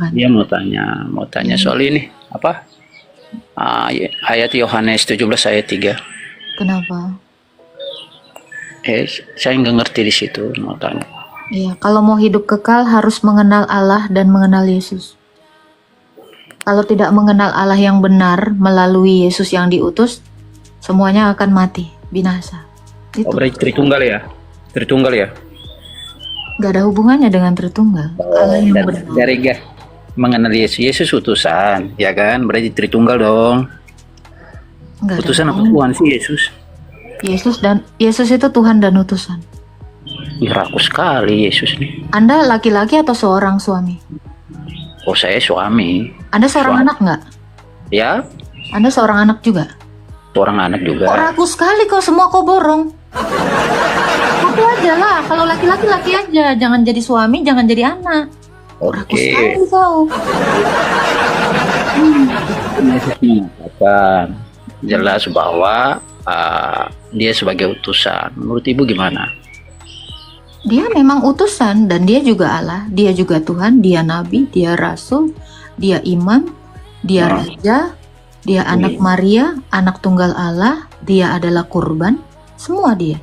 Dia mau tanya soal ini apa? Ayat Yohanes 17 ayat 3. Kenapa? Saya nggak ngerti di situ, mau tanya. Iya, kalau mau hidup kekal harus mengenal Allah dan mengenal Yesus. Kalau tidak mengenal Allah yang benar melalui Yesus yang diutus, semuanya akan mati, binasa. Itu. Oh, berarti Tritunggal ya? Tritunggal ya? Gak ada hubungannya dengan Tritunggal. Allah yang benar. Dari mengenal Yesus, Yesus utusan, ya kan? Berarti Tritunggal dong. Nggak ada Utusan apa hubungannya. Tuhan sih Yesus? Yesus itu Tuhan dan utusan. Rakus sekali Yesus nih. Anda laki-laki atau seorang suami? Oh, saya suami. Anda seorang Suami. anak nggak? Ya, Anda seorang anak juga? seorang anak juga. Kok ragu sekali kau semua kau borong? Satu aja lah, kalau laki-laki laki aja, jangan jadi suami, jangan jadi anak. Ragu Oke. sekali kau. Yesus mengatakan jelas bahwa dia sebagai utusan. Menurut Ibu gimana? Dia memang utusan dan dia juga Allah, dia juga Tuhan, dia nabi, dia rasul, dia imam, dia raja, dia anak Maria, anak tunggal Allah, dia adalah kurban, semua dia.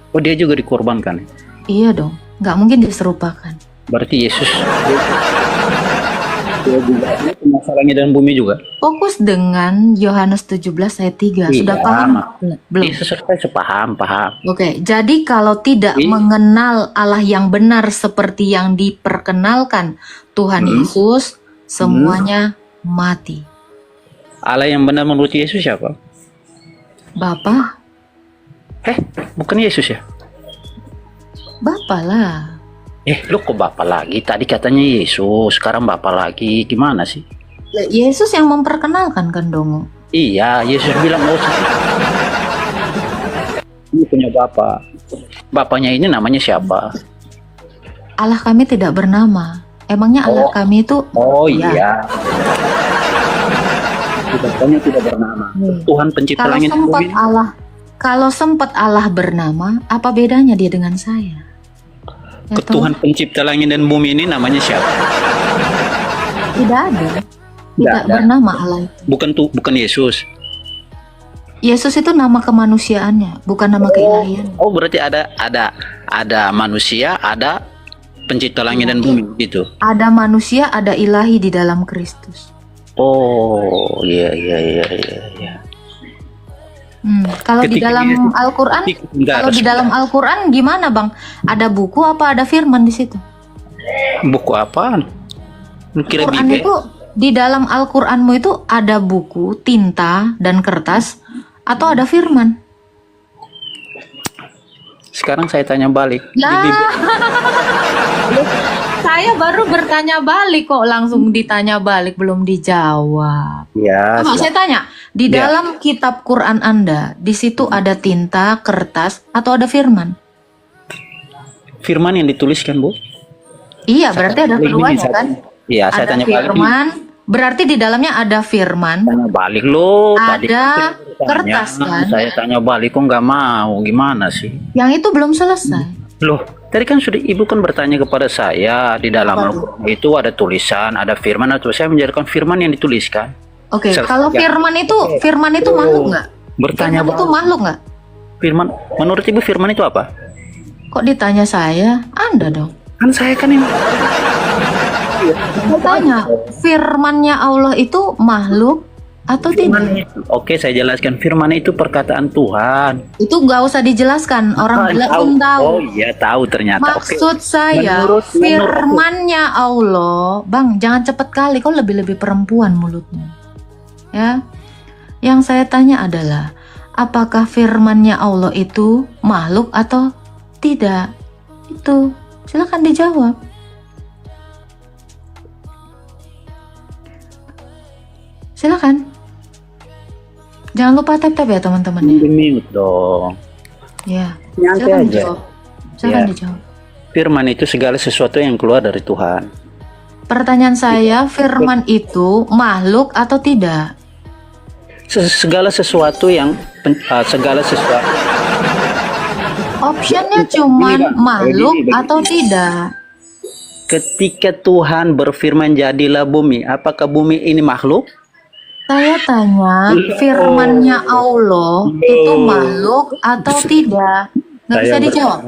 Oh, dia juga dikorbankan. Iya dong, nggak mungkin diserupakan. Berarti Yesus dia juga masalah langit dan bumi juga. Fokus dengan Yohanes 17 ayat 3. Sudah Iya, paham? Belum? Yesus saya paham. Oke, jadi kalau tidak mengenal Allah yang benar seperti yang diperkenalkan Tuhan Yesus, semuanya mati. Allah yang benar menurut Yesus siapa? Bapa, Bukan Yesus ya? Bapa lah. Lu kok Bapak lagi? Tadi katanya Yesus, sekarang Bapak lagi. Gimana sih? Yesus yang memperkenalkan kan dong. Iya, Yesus bilang ini punya Bapak. Bapaknya ini namanya siapa? Allah kami tidak bernama. Emangnya Allah kami itu? Oh iya. Bapaknya tidak bernama. Tuhan pencipta Kalau langit dan sempat bumi. kalau sempat Allah bernama, apa bedanya dia dengan saya? Ya, Tuhan pencipta langit dan bumi ini namanya siapa? tidak ada. Tidak ada. bernama Allah itu. Bukan Yesus. Yesus itu nama kemanusiaannya, bukan nama keilahian. Oh, berarti ada manusia, ada pencipta langit dan bumi gitu. Ada manusia, ada ilahi di dalam Kristus. Oh, iya. Kalau di Ketika dalam Yesus- Al-Quran, Bentar, dalam Al-Quran gimana bang? Ada buku apa ada firman di situ? buku apaan? Kira Quran Bibel. itu di dalam Al-Quranmu itu ada buku, tinta dan kertas atau ada firman? Sekarang saya tanya balik. Di Lah, Bibel. saya baru bertanya balik kok langsung ditanya balik belum dijawab. Ya, Coba saya tanya, di Ya. dalam kitab Quran Anda, di situ ada tinta, kertas, atau ada firman? firman yang dituliskan, Bu. Iya, berarti ada keduanya kan? Iya, saya Ada tanya balik. firman, berarti di dalamnya ada firman, Tanya balik lo. Tadi ada kan saya kertas tanya, kan? Saya tanya balik kok nggak mau. Gimana sih? Yang itu belum selesai. Loh, tadi kan sudah Ibu kan bertanya kepada saya di dalam Apa Al-Quran itu ada tulisan, ada firman, atau saya menjadikan firman yang dituliskan. Oke, Selesai. kalau firman itu makhluk nggak? Bertanya Firman itu balik. makhluk nggak? Firman, menurut Ibu firman itu apa? Kok ditanya saya? Anda dong. Kan saya kan yang Saya tanya, firmannya Allah itu makhluk atau tidak? Oke, saya jelaskan firman itu perkataan Tuhan. Itu nggak usah dijelaskan, orang belum tahu. Oh iya, tahu ternyata. Oke. Maksud saya, Menurut- firmannya Allah, Bang, jangan cepet kali, kau lebih-lebih perempuan mulutmu. Ya, yang saya tanya adalah, apakah firmannya Allah itu makhluk atau tidak? Itu, silakan dijawab. Silakan. Jangan lupa tap-tap ya teman-teman ya. Mute dong. Ya, Nyantai silakan aja. dijawab. Silakan Ya. dijawab. Firman itu segala sesuatu yang keluar dari Tuhan. Pertanyaan saya, firman itu makhluk atau tidak? Segala sesuatu yang segala sesuatu. Optionnya cuman Bang. makhluk Begini. atau tidak. ketika Tuhan berfirman jadilah bumi, apakah bumi ini makhluk? Saya tanya, firmannya Allah itu makhluk atau tidak? Nggak bisa Saya dijawab.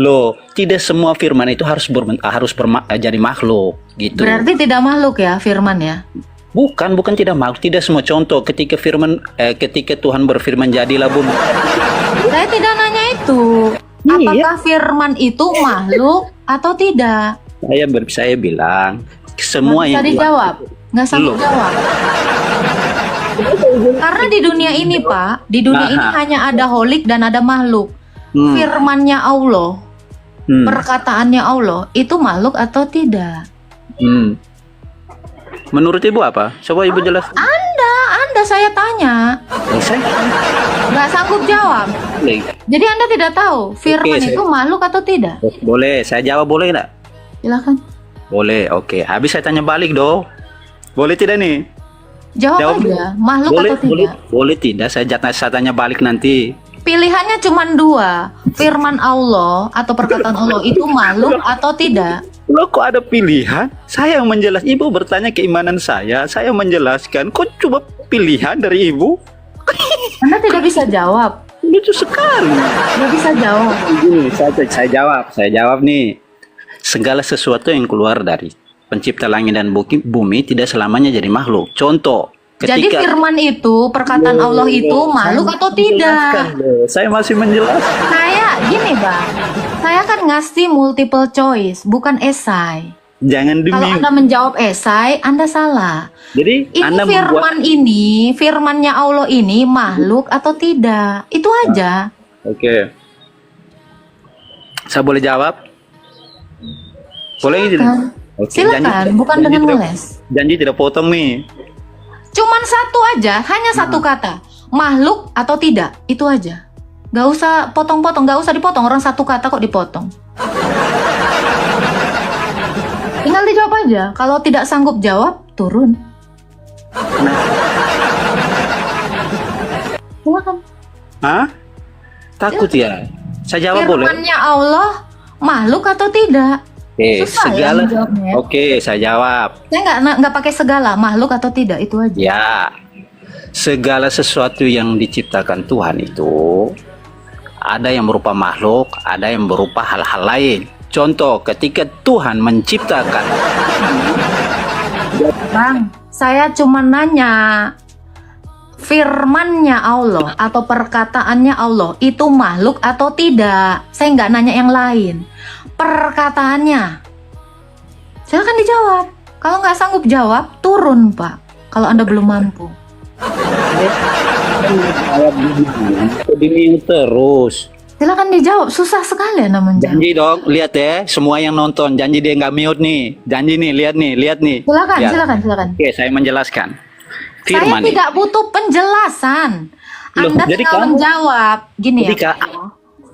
Loh, tidak semua firman itu jadi makhluk gitu. Berarti tidak makhluk ya firman ya? Bukan tidak makhluk, tidak semua. Contoh ketika Tuhan berfirman jadilah bumi. Saya tidak nanya itu. Iya. Apakah firman itu makhluk atau tidak? Saya bilang semua Nggak bisa yang dijawab. Nggak sanggup Loh. jawab. Karena di dunia ini Pak, di dunia ini hanya ada holik dan ada makhluk. Firmannya Allah, perkataannya Allah, itu makhluk atau tidak? Menurut Ibu apa? Coba Ibu jelaskan. Anda saya tanya, Saya nggak sanggup jawab. Jadi Anda tidak tahu firman Oke, itu makhluk atau tidak? boleh, saya jawab boleh nggak? Silakan. Boleh, oke. Habis saya tanya balik dong. Boleh tidak nih? Jawab aja, makhluk boleh, atau tidak? boleh tidak. Saya tanya balik nanti. Pilihannya cuma dua, firman Allah atau perkataan Allah itu makhluk atau tidak? Loh, kok ada pilihan? Saya yang menjelaskan. Ibu bertanya keimanan saya menjelaskan. Kok coba pilihan dari Ibu? Anda tidak bisa jawab. Lucu sekali. Tidak bisa jawab. Gini, saya jawab nih. Segala sesuatu yang keluar dari pencipta langit dan bumi tidak selamanya jadi makhluk. Contoh, Jadi firman itu, perkataan Allah itu makhluk atau tidak? Saya masih menjelaskan. Saya gini Bang, saya kan ngasih multiple choice, bukan esai. Jangan Kalau demi. Anda menjawab esai, Anda salah. Jadi Ini Anda membuat. firmannya Allah ini makhluk atau tidak? Itu aja. Oke. Saya boleh jawab? Boleh Silakan. Oke, Silakan, bukan dengan ngeles. Janji tidak potong nih. Cuman satu aja, hanya satu kata. Makhluk atau tidak, itu aja. Gak usah potong-potong, gak usah dipotong. Orang satu kata kok dipotong. Tinggal dijawab aja. Kalau tidak sanggup jawab, turun. Silakan. Hah? Takut ya? Saya jawab boleh? Firmannya Allah, makhluk atau tidak? Oke, Susah ya segala. menjawabnya. Oke, saya jawab. Saya nggak pakai segala, makhluk atau tidak, itu aja. Ya, segala sesuatu yang diciptakan Tuhan itu ada yang berupa makhluk, ada yang berupa hal-hal lain. Contoh, ketika Tuhan menciptakan. Bang, saya cuma nanya, firmannya Allah atau perkataannya Allah itu makhluk atau tidak? Saya nggak nanya yang lain. Perkataannya. Silakan dijawab. Kalau nggak sanggup jawab, turun Pak. Kalau Anda belum mampu. Demi terus. Silakan dijawab. Susah sekali Anda menjawab. Janji dong, lihat ya, semua yang nonton, janji dia nggak mute nih. Janji nih, lihat nih. Silakan, Lihat. silakan. Oke, saya menjelaskan. Saya Firman. tidak butuh penjelasan. Loh, Anda jadi tinggal kamu- menjawab. Gini Jadi, ya. Kak,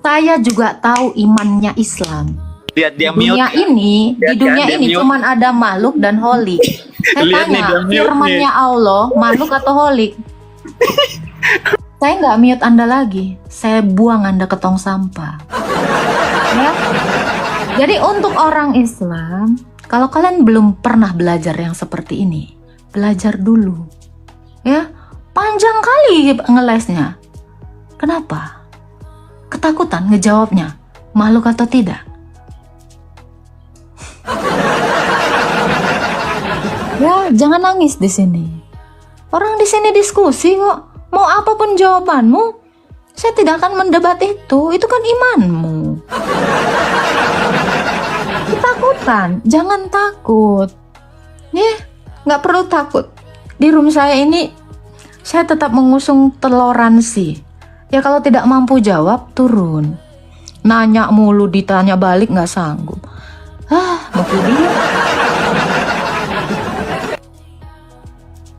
Saya juga tahu imannya Islam. lihat dia Di dunia mute. ini, di Lihat dunia kan, dia ini mute. cuman ada makhluk dan holik. Saya Lihat nih, tanya, dia mute firmannya Allah, makhluk atau holik? Saya nggak mute Anda lagi. Saya buang Anda ke tong sampah. Ya? Jadi untuk orang Islam, kalau kalian belum pernah belajar yang seperti ini, belajar dulu. Ya, panjang kali ngelesnya. Kenapa? Ketakutan ngejawabnya, makhluk atau tidak? Ya, jangan nangis di sini. Orang di sini diskusi kok. Mau apapun jawabanmu, saya tidak akan mendebat itu. Itu kan imanmu. Ketakutan, jangan takut. Nggak perlu takut. Di room saya ini, saya tetap mengusung toleransi. Ya kalau tidak mampu jawab, turun. Nanya mulu, ditanya balik nggak sanggup. Mungkin dia.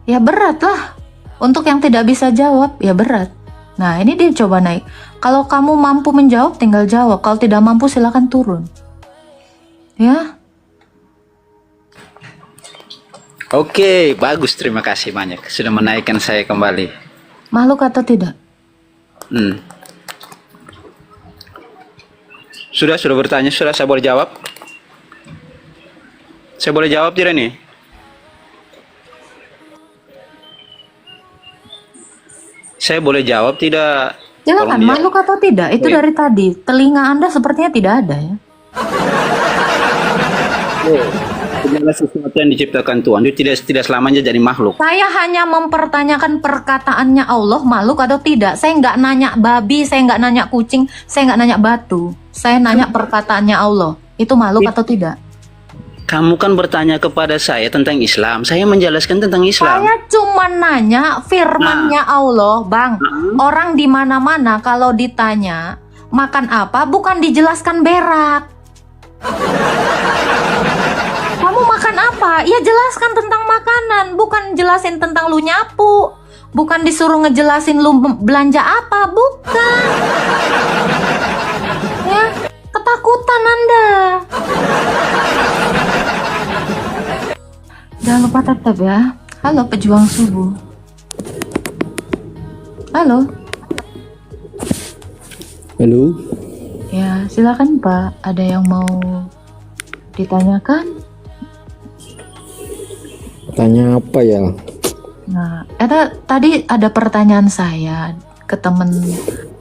Ya berat lah. Untuk yang tidak bisa jawab, ya berat. Nah ini dia coba naik. Kalau kamu mampu menjawab, tinggal jawab. Kalau tidak mampu, silakan turun. Ya. Oke, bagus. Terima kasih banyak. Sudah menaikkan saya kembali. Makhluk atau tidak? Sudah bertanya, sudah saya boleh jawab? Saya boleh jawab tidak nih? Saya boleh jawab tidak? Silakan, Tolong dijawab. makhluk atau tidak? Itu Oh, iya. dari tadi. Telinga Anda sepertinya tidak ada ya. Segala sesuatu yang diciptakan Tuhan itu tidak selamanya jadi makhluk. Saya hanya mempertanyakan perkataannya Allah makhluk atau tidak. Saya nggak nanya babi, saya nggak nanya kucing, saya nggak nanya batu. Saya nanya perkataannya Allah. Itu makhluk atau tidak? Kamu kan bertanya kepada saya tentang Islam. Saya menjelaskan tentang Islam. Saya cuma nanya firmannya Allah, Bang. Orang di mana-mana kalau ditanya makan apa, bukan dijelaskan berak. Kamu makan apa? Ya jelaskan tentang makanan, bukan jelasin tentang lu nyapu. Bukan disuruh ngejelasin lu belanja apa, bukan. Ya, ketakutan Anda. Jangan lupa tetap ya. Halo pejuang subuh. Halo. Halo, Ya, silakan Pak. Ada yang mau ditanyakan? tanya apa ya? Nah, tadi ada pertanyaan saya ke teman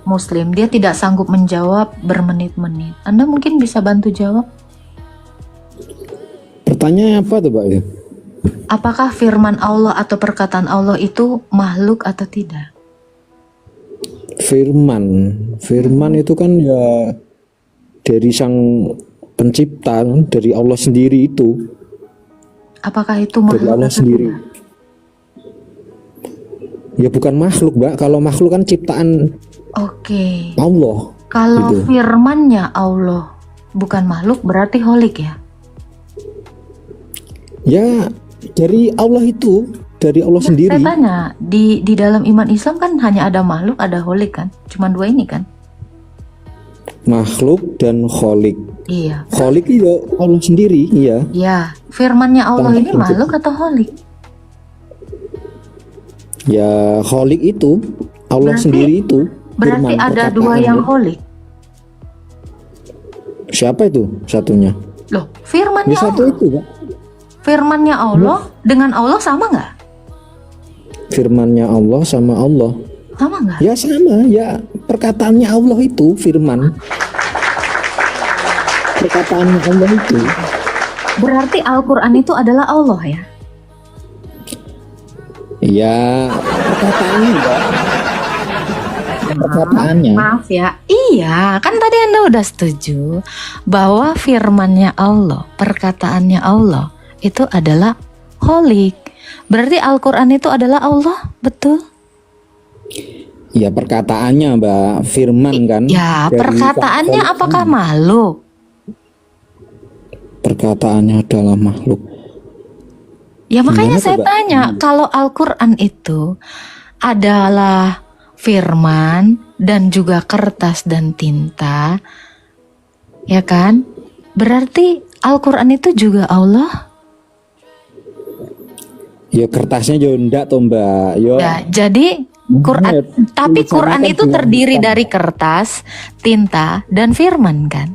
Muslim. Dia tidak sanggup menjawab bermenit-menit. Anda mungkin bisa bantu jawab. Pertanyaannya apa tuh, Pak? Apakah firman Allah atau perkataan Allah itu makhluk atau tidak? Firman itu kan ya dari sang pencipta, dari Allah sendiri itu, Apakah itu dari makhluk Allah atau sendiri. tidak? Ya bukan makhluk, Mbak. Kalau makhluk kan ciptaan Oke. Allah. Kalau Gitu. firmannya Allah bukan makhluk berarti holik ya? Ya dari Allah itu, dari Allah sendiri. Saya tanya, di dalam iman Islam kan hanya ada makhluk, ada holik kan? Cuman dua ini kan? Makhluk dan kholik. Iya. Kholik itu Allah sendiri, iya. Ya, firmannya Allah Tanpa ini pencipta. makhluk atau holik? Ya kholik itu Allah Berarti- sendiri itu. Berarti Firman, ada dua perkataan yang ya. holik. Siapa itu satunya? Loh, firmannya Ya satu Allah. itu, Pak. Firmannya Allah dengan Allah sama nggak? Firmannya Allah sama Allah. Sama nggak? Ya sama, ya perkataannya Allah itu firman. Perkataannya Allah itu. Berarti Al-Quran itu adalah Allah ya? Ya perkataannya, Mbak. Perkataannya. Maaf ya. Iya, kan tadi Anda udah setuju bahwa firmannya Allah, perkataannya Allah itu adalah holik. Berarti Al-Quran itu adalah Allah, betul? Ya perkataannya, Mbak, firman kan. Ya, Dari perkataannya sang- apakah makhluk? Perkataannya adalah makhluk. Ya makanya Gimana saya tuh, Mbak? tanya, kalau Al-Quran itu adalah firman dan juga kertas dan tinta, ya kan? Berarti Al-Quran itu juga Allah? Ya kertasnya yo ndak toh, Mbak. Yo. Ya, jadi Quran, Ya, tapi tulisannya Quran kan itu dengan terdiri hitam. dari kertas, tinta, dan firman kan?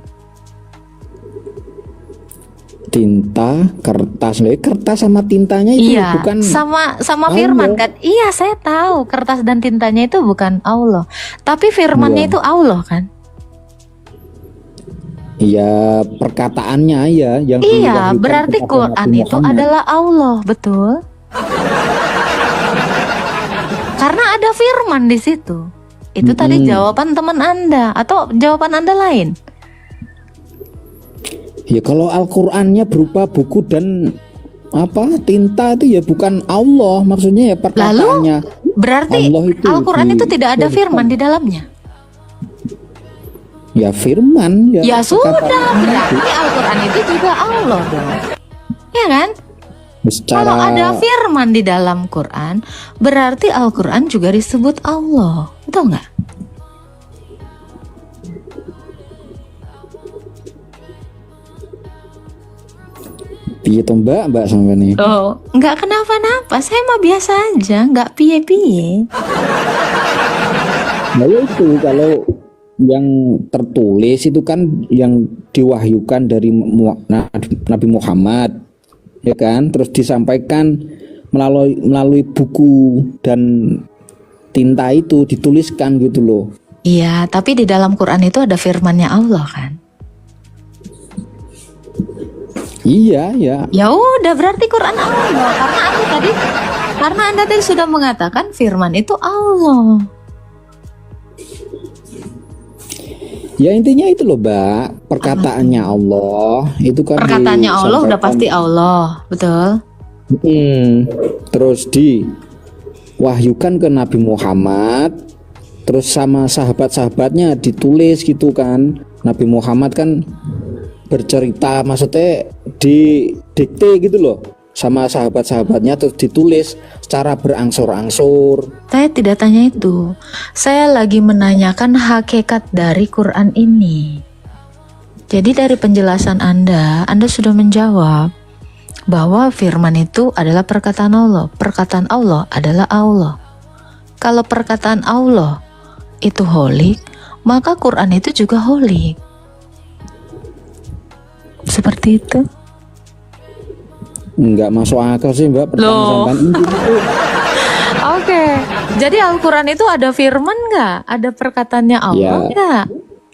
Tinta, kertas. Lah, kertas sama tintanya itu Iya, bukan sama Allah. firman kan? Iya, saya tahu kertas dan tintanya itu bukan Allah, tapi firmannya Iya. itu Allah kan? ya perkataannya ya yang Iya, diwahyukan berarti kepada Quran Nabi itu Muhammad. adalah Allah, betul? Karena ada firman di situ. Itu tadi jawaban teman Anda atau jawaban Anda lain? Ya kalau Al-Qur'annya berupa buku dan apa tinta itu ya bukan Allah, maksudnya ya perkataannya. Berarti Allah itu Al-Quran di- itu tidak ada firman di dalamnya. Ya firman ya. Ya sudah, perkataan berarti Al-Quran itu juga Allah dong. Ya kan? secara Kalau ada firman di dalam Quran, berarti Al-Quran juga disebut Allah. Betul nggak? piye to Mbak sampai nih. Oh, nggak kenapa-napa. Saya mah biasa aja, nggak piye-piye. Nah ya itu kalau yang tertulis itu kan yang diwahyukan dari Nabi Muhammad. ya kan? Terus disampaikan melalui buku dan tinta itu dituliskan gitu loh. Iya, tapi di dalam Quran itu ada firman-Nya Allah kan? Iya, ya. Ya udah berarti Quran Allah. Karena Anda tadi sudah mengatakan firman itu Allah. Ya intinya itu loh, Mbak. Perkataannya Allah itu kan Perkataannya Allah udah disampaikan. pasti Allah, betul? Terus diwahyukan ke Nabi Muhammad, terus sama sahabat-sahabatnya ditulis gitu kan. Nabi Muhammad kan bercerita, maksudnya didikte gitu loh sama sahabat-sahabatnya, terus ditulis secara berangsur-angsur. Saya tidak tanya itu. Saya lagi menanyakan hakikat dari Quran ini. Jadi dari penjelasan Anda sudah menjawab bahwa firman itu adalah perkataan Allah. Perkataan Allah adalah Allah. Kalau perkataan Allah itu holik, maka Quran itu juga holik. Seperti itu. Nggak masuk akal sih, Mbak, pertanyaan intinya itu. Oke. Jadi Al-Quran itu ada firman nggak? Ada perkataannya Allah Ya. nggak?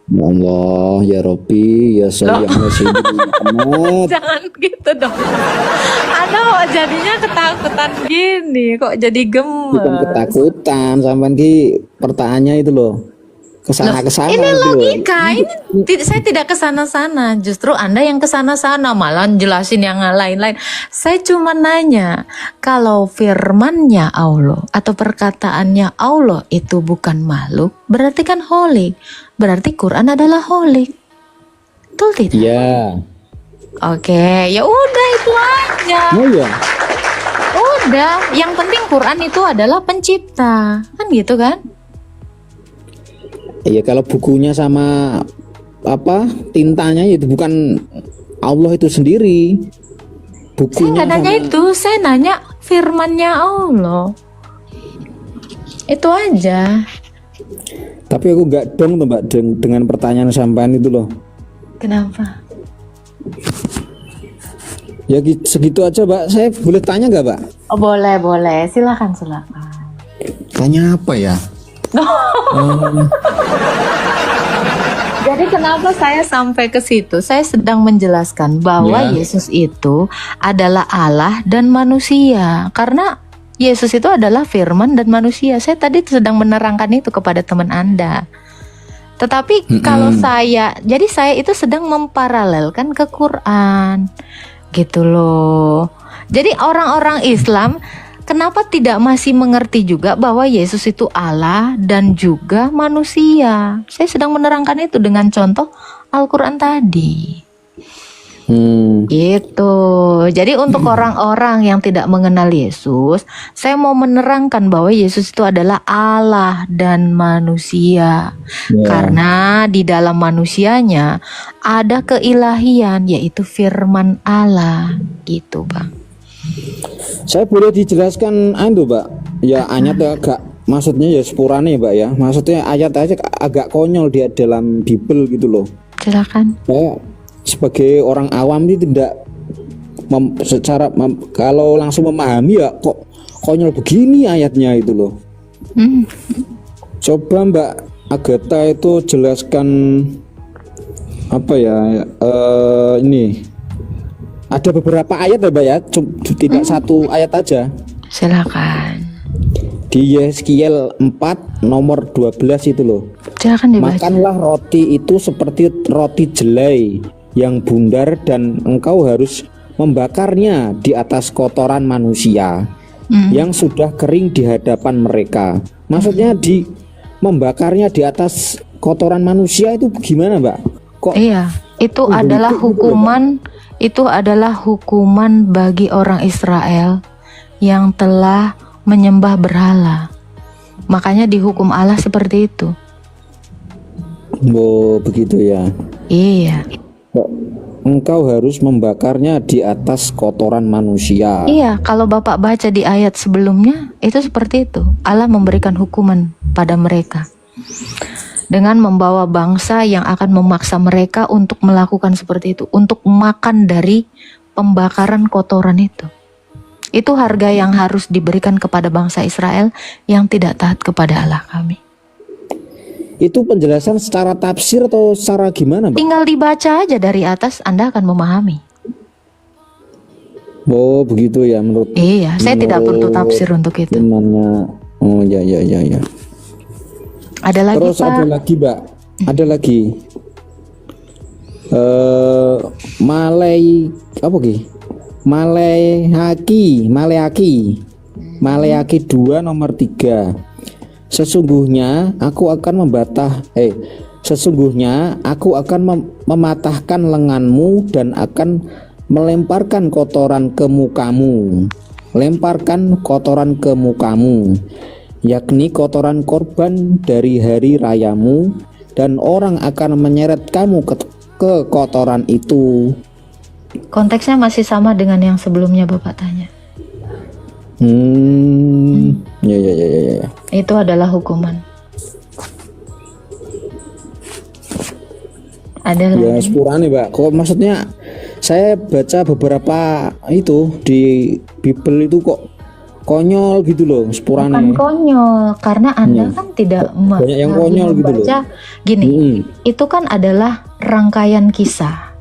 Ya Allah, ya Rabbi, ya Sayyidina Muhammad. Jangan gitu dong. Anda kok jadinya ketakutan gini, kok jadi gemes. Bukan ketakutan, sampean ki pertanyaannya itu loh. Kesana-kesana Ini gitu loh. logika, saya tidak kesana-sana. Justru Anda yang kesana-sana, malah jelasin yang lain-lain. Saya cuma nanya, kalau firmannya Allah atau perkataannya Allah itu bukan makhluk, berarti kan holik. Berarti Quran adalah holik. Betul tidak? Iya. Oke, ya udah itu aja. Oh ya. Udah, yang penting Quran itu adalah pencipta. Kan gitu kan? Iya, kalau bukunya sama apa tintanya itu bukan Allah itu sendiri. Saya Bukunya nggak nanya sama itu, saya nanya firmannya Allah. Itu aja. Tapi aku nggak dong tuh, Mbak, dengan pertanyaan sampean itu loh. Kenapa? Ya segitu aja, Mbak. Saya boleh tanya nggak, Mbak? Oh, boleh. Silakan. Tanya apa ya? Jadi kenapa saya sampai ke situ? Saya sedang menjelaskan bahwa Ya. Yesus itu adalah Allah dan manusia. Karena Yesus itu adalah firman dan manusia. Saya tadi sedang menerangkan itu kepada teman Anda. Tetapi kalau saya itu sedang memparalelkan ke Quran. Gitu loh. Jadi orang-orang Islam kenapa tidak masih mengerti juga bahwa Yesus itu Allah dan juga manusia? Saya sedang menerangkan itu dengan contoh Al-Quran tadi. Gitu. Jadi untuk orang-orang yang tidak mengenal Yesus, saya mau menerangkan bahwa Yesus itu adalah Allah dan manusia. Karena di dalam manusianya ada keilahian, yaitu firman Allah. Gitu, Bang. Saya boleh dijelaskan itu, Mbak? Ya ayat agak, maksudnya ya sepurane, Mbak ya. Maksudnya ayat aja agak konyol dia dalam Bible gitu loh. Silakan. Saya sebagai orang awam ini tidak kalau langsung memahami ya kok konyol begini ayatnya itu loh. Coba Mbak Agatha itu jelaskan apa ya, ini ada beberapa ayat ya Mbak ya, tidak satu ayat aja. Silakan. Di Yeskiel 4 nomor 12 itu loh. Silakan dibaca. Makanlah roti itu seperti roti jelai yang bundar dan engkau harus membakarnya di atas kotoran manusia yang sudah kering di hadapan mereka. Maksudnya membakarnya di atas kotoran manusia itu gimana, Mbak? Kok Iya, itu adalah hukuman. Itu adalah hukuman bagi orang Israel yang telah menyembah berhala. Makanya dihukum Allah seperti itu. Oh, begitu ya. Iya. Kok engkau harus membakarnya di atas kotoran manusia. Iya, kalau Bapak baca di ayat sebelumnya itu seperti itu. Allah memberikan hukuman pada mereka dengan membawa bangsa yang akan memaksa mereka untuk melakukan seperti itu, untuk makan dari pembakaran kotoran itu. Itu harga yang harus diberikan kepada bangsa Israel yang tidak taat kepada Allah kami. Itu penjelasan secara tafsir atau secara gimana, Mbak? Tinggal dibaca aja dari atas, Anda akan memahami. Oh, begitu ya menurut. Iya, saya tidak perlu tafsir untuk itu. Imannya. Oh, ya. Ada lagi, Terus Pak? ada lagi, Mbak. Ada lagi. Maleaki 2 nomor 3. Sesungguhnya aku akan mematahkan lenganmu dan akan melemparkan kotoran ke mukamu. Lemparkan kotoran ke mukamu, yakni kotoran korban dari hari rayamu, dan orang akan menyeret kamu ke kotoran itu. Konteksnya masih sama dengan yang sebelumnya Bapak tanya. Ya. Itu adalah hukuman. Ada Ya, lagi? sepurane, Mbak. Kok maksudnya saya baca beberapa itu di Bible itu kok konyol gitu loh, sepurane. Bukan konyol, karena Anda kan tidak Banyak yang konyol gitu loh. membaca. Gini, itu kan adalah rangkaian kisah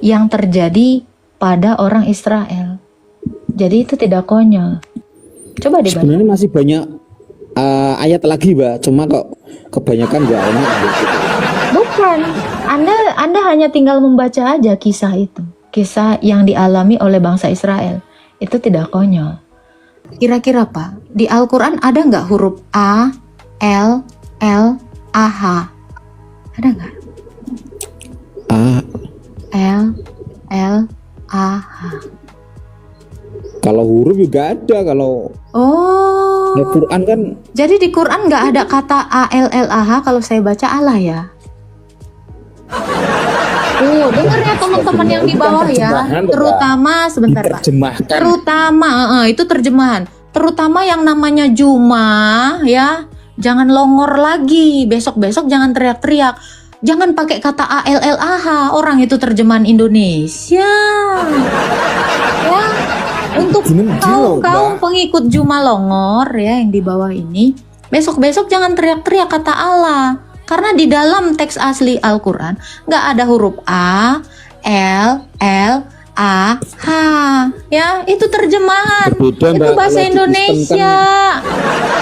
yang terjadi pada orang Israel. Jadi itu tidak konyol. Coba dibaca. Sebenarnya masih banyak ayat lagi, Mbak. Cuma kok kebanyakan nggak enak gitu. Bukan, Anda hanya tinggal membaca aja kisah itu. Kisah yang dialami oleh bangsa Israel. Itu tidak konyol. Kira-kira Pak, di Al-Quran ada nggak huruf A, L, A, H? Ada nggak? Ah, L, A, H. kalau huruf juga ada. Kalau Oh, Al-Quran kan jadi di Quran nggak ada kata A, L, A, H kalau saya baca Allah ya? Dengar ya teman-teman yang di bawah ya, terjemahan, Pak. terutama sebentar Pak. diterjemahkan. Terutama itu terjemahan. Terutama yang namanya Juma ya, jangan longor lagi. Besok-besok jangan teriak-teriak. Jangan pakai kata A L L A H. Orang itu terjemahan Indonesia. Ya, untuk kaum pengikut Juma longor ya yang di bawah ini, besok-besok jangan teriak-teriak kata Allah. Karena di dalam teks asli Al-Quran nggak ada huruf A, L, A, H. Ya, itu terjemahan. Berbeda, Itu Mbak, bahasa kalau di Indonesia.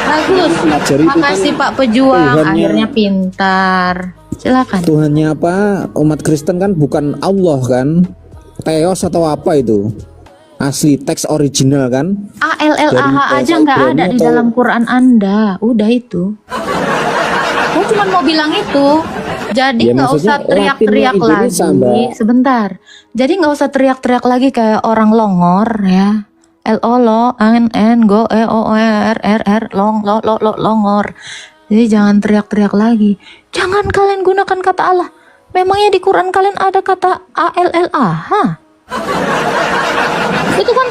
Bagus. Mengajari itu Makasih kan Pak Pejuang, Tuhannya- akhirnya pintar. Silakan. Tuhannya apa? Umat Kristen kan bukan Allah kan? Theos atau apa itu? Asli teks original kan? A L L A H Dari aja bahasa nggak Ibrani ada di atau- dalam Quran Anda. Udah itu. Saya cuma mau bilang itu. Jadi Ya, nggak usah maksudnya teriak-teriak Latinnya lagi. Indonesia, Mbak. Sebentar. Jadi nggak usah teriak-teriak lagi kayak orang longor ya. L O L O N go E O R longor. Jadi jangan teriak-teriak lagi. Jangan kalian gunakan kata Allah. Memangnya di Quran kalian ada kata A L L A H? Itu kan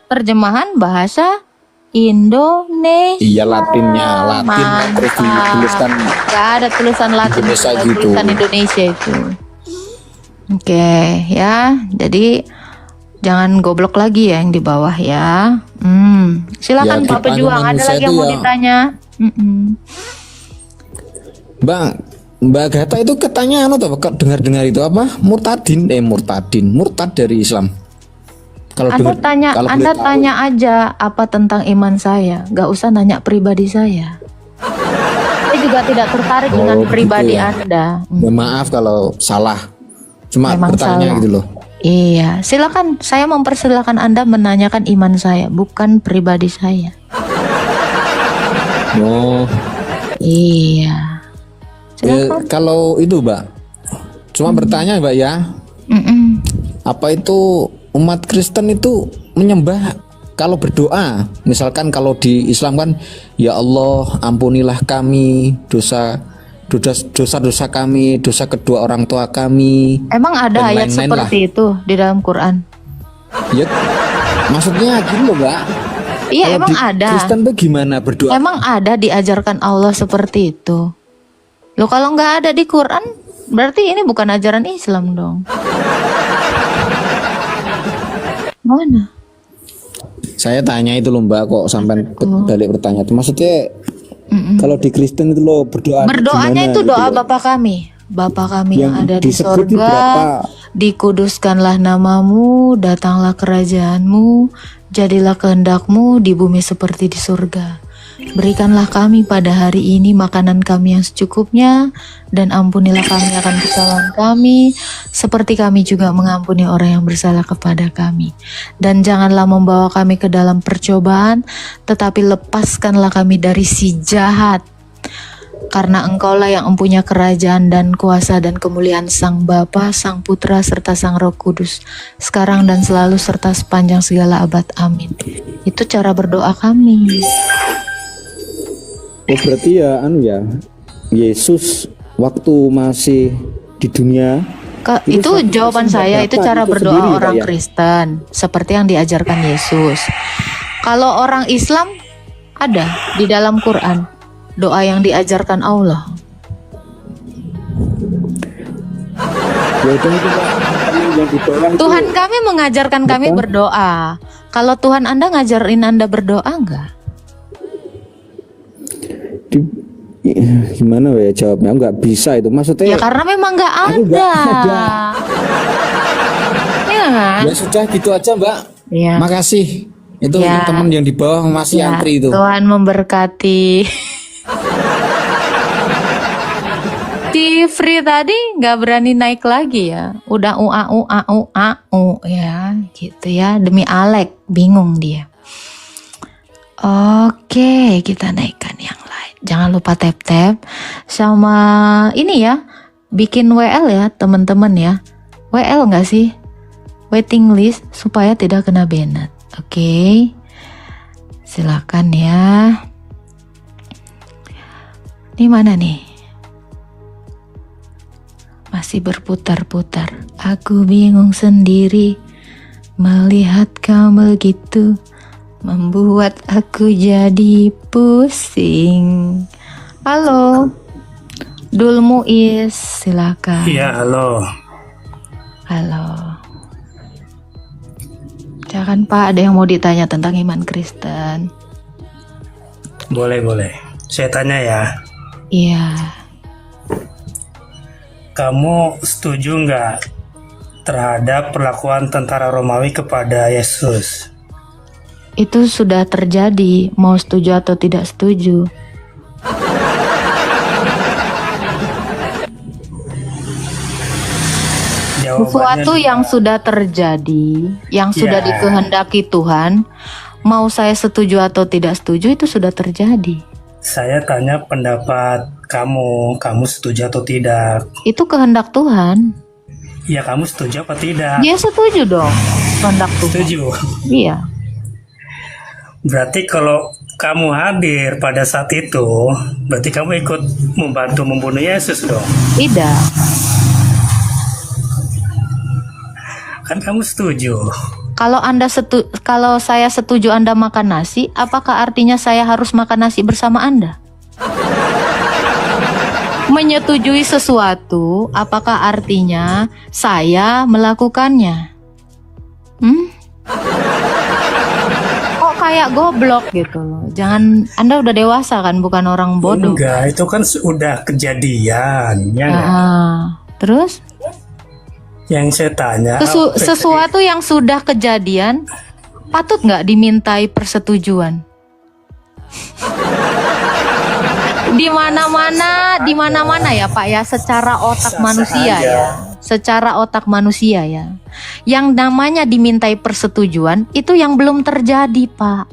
terjemahan bahasa Indonesia. Iya, Latinnya Latin terus dituliskan Gak ada tulisan Latin, Indonesia ada gitu. tulisan Indonesia itu. Oke, ya. Jadi jangan goblok lagi ya yang di bawah ya. Silakan Ya, Pak dipanggil Pejuang. Ada manusia lagi yang itu mau ya. ditanya? Mbak Gata itu katanya dengar-dengar itu apa? Murtad dari Islam. Kalau Anda dengar- kalau Anda boleh tahu. tanya aja apa tentang iman saya. Gak usah nanya pribadi saya. Saya juga tidak tertarik dengan begitu pribadi ya. Anda. Ya, maaf kalau salah. Cuma Memang bertanya salah. gitu loh. Iya, silakan. Saya mempersilahkan Anda menanyakan iman saya, bukan pribadi saya. Oh, Iya. Silakan. kalau itu, Mbak. Cuma bertanya, Mbak ya. Mm-mm. Apa itu umat Kristen itu menyembah kalau berdoa? Misalkan kalau di Islam kan, ya Allah ampunilah kami dosa kami, dosa kedua orang tua kami. Emang ada Dan ayat lain-lain seperti itu di dalam Quran? Ya, maksudnya gitu loh, Mbak. Iya, Kalau emang di ada. Kristen tuh gimana berdoa? Emang ada diajarkan Allah seperti itu. Loh, kalau nggak ada di Quran, berarti ini bukan ajaran Islam dong. Mana? Saya tanya itu loh Mbak, kok sampai balik bertanya. Maksudnya kalau di Kristen itu loh Berdoanya gimana itu gitu doa loh. Bapa kami. Bapa kami yang ada di disebut itu sorga, berapa? dikuduskanlah namamu, datanglah kerajaanmu, jadilah kehendakmu di bumi seperti di surga. Berikanlah kami pada hari ini makanan kami yang secukupnya, dan ampunilah kami akan kesalahan kami, seperti kami juga mengampuni orang yang bersalah kepada kami. Dan janganlah membawa kami ke dalam percobaan, tetapi lepaskanlah kami dari si jahat. Karena engkaulah yang mempunyai kerajaan dan kuasa dan kemuliaan Sang Bapa, Sang Putra, serta Sang Roh Kudus, sekarang dan selalu serta sepanjang segala abad. Amin. Itu cara berdoa kami. Oh berarti ya Yesus waktu masih di dunia Itu jawaban saya, itu cara berdoa sendiri, orang Pak, ya? Kristen, seperti yang diajarkan Yesus. Kalau orang Islam ada di dalam Quran doa yang diajarkan Allah. Ya udah itu Pak, yang di bawah itu Tuhan kami mengajarkan kami Betul. berdoa. Kalau Tuhan Anda ngajarin Anda berdoa enggak? gimana ya jawabnya? Nggak bisa itu. Maksudnya Ya karena memang enggak Aku nggak ada. ada. Ya kan? ya sudah gitu aja Mbak. Ya. Makasih. Itu Ya. teman yang di bawah masih Ya, antri itu. Tuhan memberkati. Di free tadi nggak berani naik lagi ya. Udah ya gitu ya. Demi Alek bingung dia. Oke, kita naikkan yang lain. Jangan lupa tap-tap sama ini ya. Bikin WL ya teman-teman ya. WL nggak sih? Waiting list supaya tidak kena banned. Oke. Silakan ya. Ini mana nih? Masih berputar-putar. Aku bingung sendiri melihat kau begitu, membuat aku jadi pusing. Halo, Dul Muiz, silakan. Iya, halo. Halo. Jangan Pak, ada yang mau ditanya tentang iman Kristen. Boleh. Saya tanya ya, Iya. kamu setuju nggak terhadap perlakuan tentara Romawi kepada Yesus? Itu sudah terjadi, mau setuju atau tidak setuju. Sesuatu yang sudah terjadi, yang sudah Ya. dikehendaki Tuhan, mau saya setuju atau tidak setuju itu sudah terjadi. Saya tanya pendapat kamu setuju atau tidak? Itu kehendak Tuhan. Ya, kamu setuju apa tidak? Dia setuju dong, kehendak Tuhan. Setuju. Iya. Berarti kalau kamu hadir pada saat itu, berarti kamu ikut membantu membunuh Yesus dong? Tidak. Kan kamu setuju. Kalau saya setuju Anda makan nasi, apakah artinya saya harus makan nasi bersama Anda? Menyetujui sesuatu, apakah artinya saya melakukannya? Kok kayak goblok gitu loh. Jangan, Anda udah dewasa kan, bukan orang bodoh. Enggak, itu kan sudah kejadian, ya nggak? Terus? Yang saya tanya, Sesuatu yang sudah kejadian patut nggak dimintai persetujuan? Di mana-mana ya Pak ya, secara otak manusia aja. ya, secara otak manusia ya, yang namanya dimintai persetujuan itu yang belum terjadi Pak.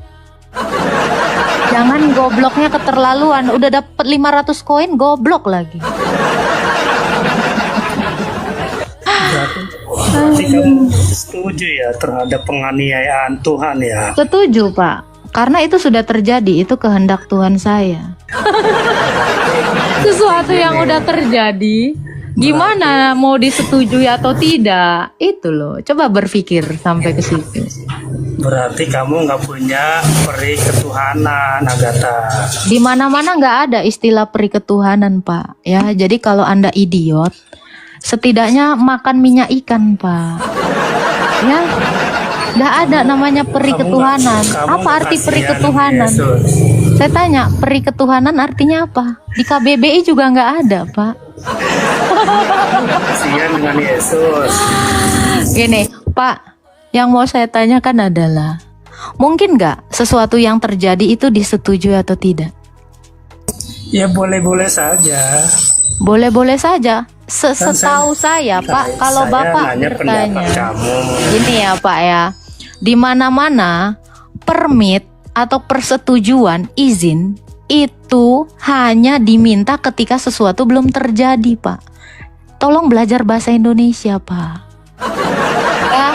Jangan gobloknya keterlaluan, udah dapet 500 koin goblok lagi. berarti kamu setuju ya terhadap penganiayaan Tuhan ya? Setuju Pak, karena itu sudah terjadi, itu kehendak Tuhan saya. Sesuatu yang udah terjadi, gimana mau disetujui atau tidak? Itu loh, coba berpikir sampai ke situ. Berarti kamu nggak punya peri ketuhanan, Agatha. Di mana-mana nggak ada istilah peri ketuhanan Pak. Ya, jadi kalau Anda idiot, setidaknya makan minyak ikan Pak. Ya. Nggak ada namanya peri ketuhanan. Apa arti peri ketuhanan? Saya tanya, peri ketuhanan artinya apa? Di KBBI juga nggak ada, Pak. Kasihan dengan Yesus. Gini, Pak, yang mau saya tanyakan adalah, mungkin nggak sesuatu yang terjadi itu disetujui atau tidak? Ya boleh-boleh saja. Boleh-boleh saja. Setahu saya, Pak, kalau Saya Bapak nanya bertanya, pendapat kamu. gini ya, Pak ya, di mana-mana permit atau persetujuan izin itu hanya diminta ketika sesuatu belum terjadi, Pak. Tolong belajar bahasa Indonesia, Pak. Ya,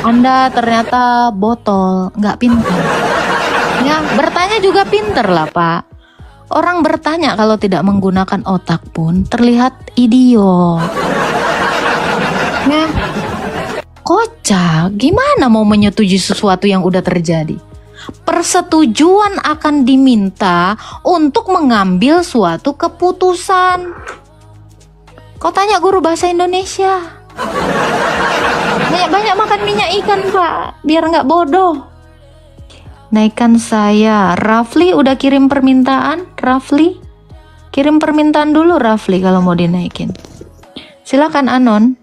Anda ternyata botol, nggak pintar. Ya, bertanya juga pinter lah, Pak. Orang bertanya kalau tidak menggunakan otak pun terlihat idiot. Ya, kocak. Gimana mau menyetujui sesuatu yang udah terjadi? Persetujuan akan diminta untuk mengambil suatu keputusan. Kau tanya guru bahasa Indonesia. Banyak-banyak makan minyak ikan, Pak, biar nggak bodoh. Naikkan saya. Rafli udah kirim permintaan? Rafli? Kirim permintaan dulu Rafli kalau mau dinaikin. Silakan Anon.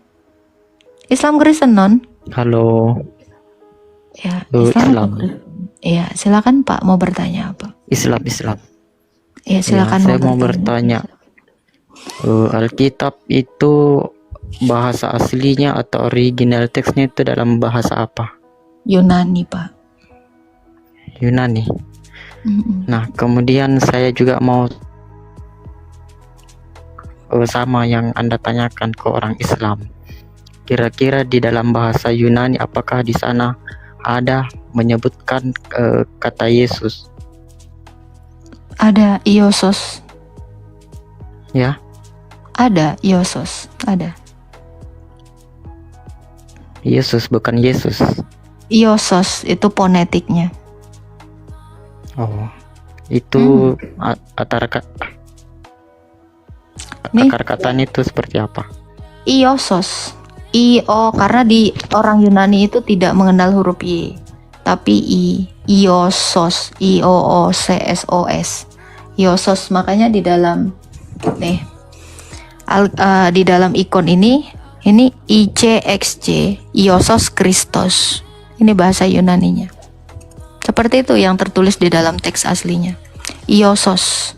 Islam Kristen Non. Halo. Ya, Islam. Iya, silakan Pak mau bertanya apa? Islam. Ya, silakan Saya mau bertanya. Alkitab itu bahasa aslinya atau original teksnya itu dalam bahasa apa? Yunani, Pak. Yunani. Mm-mm. Nah, kemudian saya juga mau sama yang Anda tanyakan ke orang Islam. Kira-kira di dalam bahasa Yunani apakah di sana ada menyebutkan kata Yesus? Ada Iosos. Ya, Ada Iosos. Ada. Yesus bukan Yesus. Iosos itu fonetiknya. Oh, itu Nih. akar katanya itu seperti apa? Iosos. Karena di orang Yunani itu tidak mengenal huruf Y, tapi Iosos, Ioosos, Iosos. Makanya di dalam di dalam ikon ini ICXC, Iosos Kristos. Ini bahasa Yunaninya. Seperti itu yang tertulis di dalam teks aslinya. Iosos.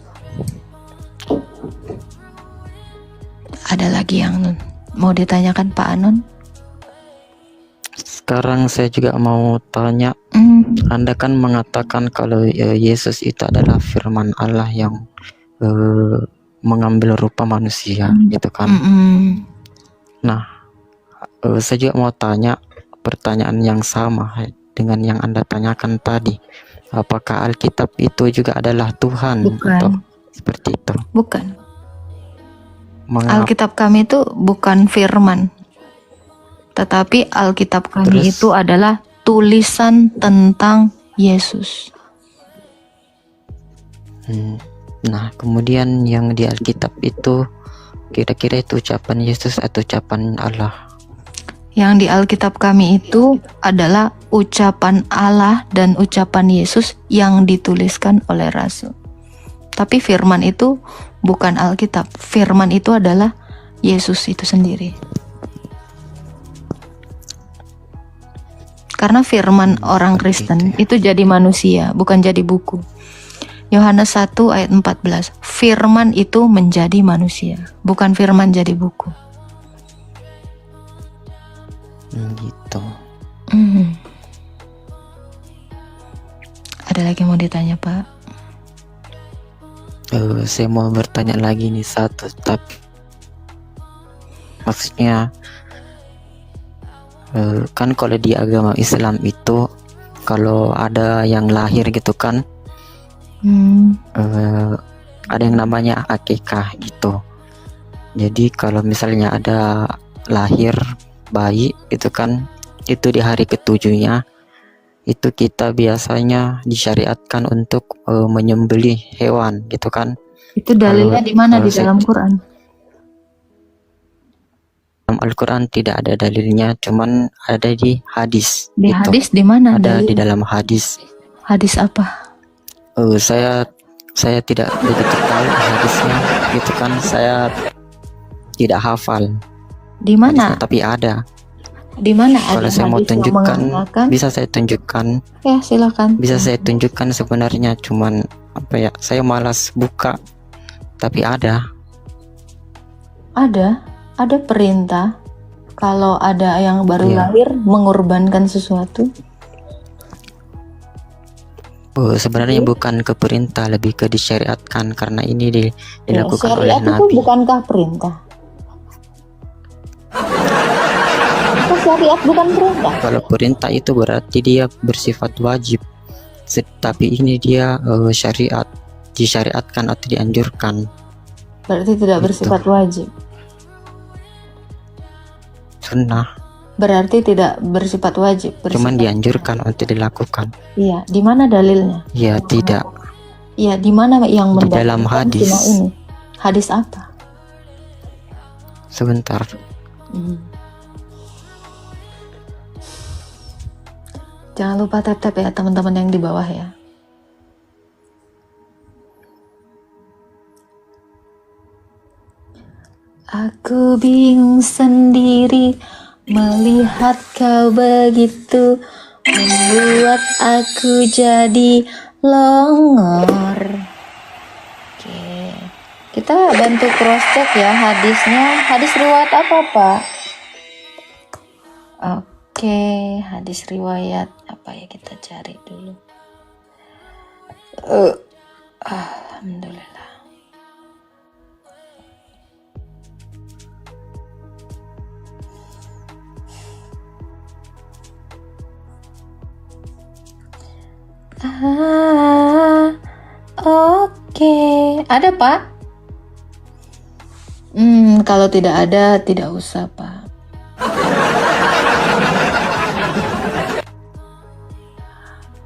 Ada lagi yang mau ditanyakan Pak Anon? Sekarang saya juga mau tanya, Anda kan mengatakan kalau Yesus itu adalah firman Allah yang mengambil rupa manusia, gitu kan? Nah, saya juga mau tanya pertanyaan yang sama dengan yang Anda tanyakan tadi. Apakah Alkitab itu juga adalah Tuhan? Bukan. Atau seperti itu? Bukan. Mengapa? Alkitab kami itu bukan firman, tetapi Alkitab kami Terus? itu adalah tulisan tentang Yesus. Nah, kemudian yang di Alkitab itu kira-kira itu ucapan Yesus atau ucapan Allah? Yang di Alkitab kami itu adalah ucapan Allah dan ucapan Yesus yang dituliskan oleh Rasul. Tapi firman itu bukan Alkitab. Firman itu adalah Yesus itu sendiri. Karena firman orang Kristen itu jadi manusia, bukan jadi buku. Yohanes 1 ayat 14. Firman itu menjadi manusia, bukan firman jadi buku. Gitu. Ada lagi yang mau ditanya, Pak? Saya mau bertanya lagi nih satu, tapi maksudnya kan kalau di agama Islam itu kalau ada yang lahir gitu kan, ada yang namanya akikah gitu. Jadi kalau misalnya ada lahir bayi itu kan, itu di hari ketujuhnya itu kita biasanya disyariatkan untuk menyembelih hewan gitu kan. Itu dalilnya di mana di dalam Quran? Dalam Al-Quran tidak ada dalilnya, cuman ada di hadis. Di Itu. hadis di mana Ada di dalil? dalam hadis. Hadis apa? Saya tidak begitu tahu hadisnya, gitu kan. Saya tidak hafal Di mana? hadisnya, tapi ada. Di mana ada Kalau saya mau hadis yang tunjukkan, mengatakan? bisa saya tunjukkan. Ya, silakan. Bisa saya tunjukkan sebenarnya, cuman apa ya? Saya malas buka. Tapi ada. Ada perintah kalau ada yang baru Iya. lahir mengorbankan sesuatu. Sebenarnya bukan ke perintah, lebih ke disyariatkan karena ini dilakukan oleh Syariat itu Nabi. bukankah perintah? Apa syariat bukan perintah? Kalau perintah itu berarti dia bersifat wajib, tapi ini dia syariat, disyariatkan atau dianjurkan. Berarti tidak Gitu. bersifat wajib. Sunnah, Berarti tidak bersifat wajib. cuman Bersifat, dianjurkan untuk dilakukan. iya. Di mana dalilnya? Ya tidak. Iya, di mana yang Di dalam mendalilkan hadis. cuma ini? Hadis apa? Sebentar. Jangan lupa tap-tap ya teman-teman yang di bawah ya. Aku bingung sendiri melihat kau begitu, membuat aku jadi longor. Oke, kita bantu cross check ya hadisnya. Hadis riwayat apa, Pak? Oke, hadis riwayat apa ya, kita cari dulu. Alhamdulillah. Oke. Ada, Pak? Kalau tidak ada, tidak usah, Pak.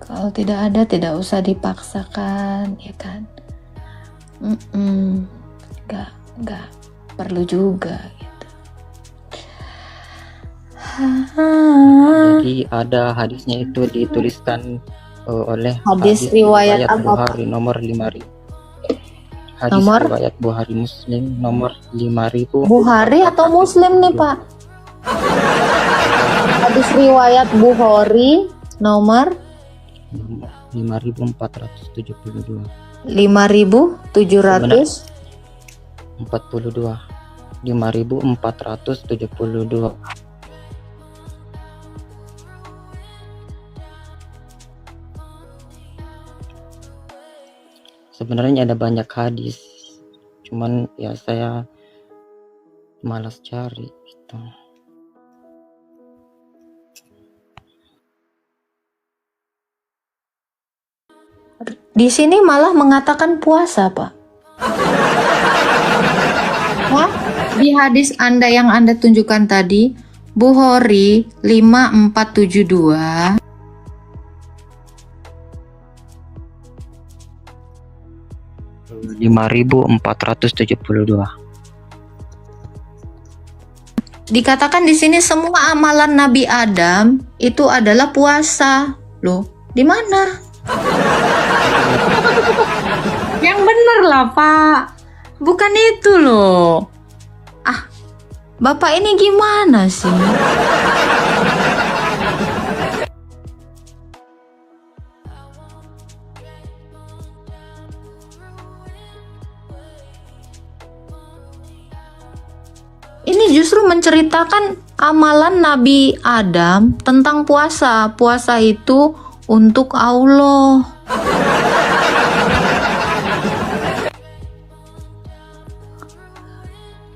Kalau tidak ada, tidak usah dipaksakan, ya kan? Nggak perlu juga, gitu. Jadi ada hadisnya itu dituliskan oleh Hadis riwayat apa, Bukhari nomor 5.000. Hadis Nomor? riwayat Bukhari Muslim nomor 5.000. Bukhari atau Muslim nih, Pak? Hadis riwayat Bukhari nomor 5.472. 5.700. 42. 5.472. Sebenarnya ada banyak hadis, cuman ya saya malas cari gitu. Di sini malah mengatakan puasa, Pak. Hah? Di hadis Anda yang Anda tunjukkan tadi, Bukhari 5472. 5.472. Dikatakan di sini semua amalan Nabi Adam itu adalah puasa. Loh, di mana? Yang bener lah, Pak. Bukan itu loh. Ah, Bapak ini gimana sih? Ini justru menceritakan amalan Nabi Adam tentang puasa. Puasa itu untuk Allah.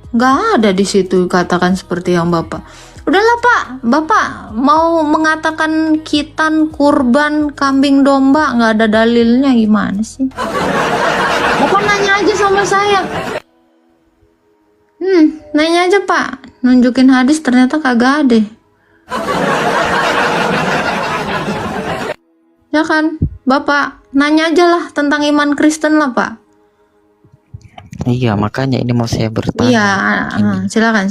Nggak ada di situ katakan seperti yang Bapak. Udahlah, Pak. Bapak mau mengatakan khitan, kurban, kambing domba, nggak ada dalilnya, gimana sih? Bapak nanya aja sama saya. Nanya aja, Pak. Nunjukin hadis ternyata kagak ada. Ya kan? Bapak nanya aja lah tentang iman Kristen lah, Pak. Iya, makanya ini mau saya bertanya. Iya, Ini. silakan.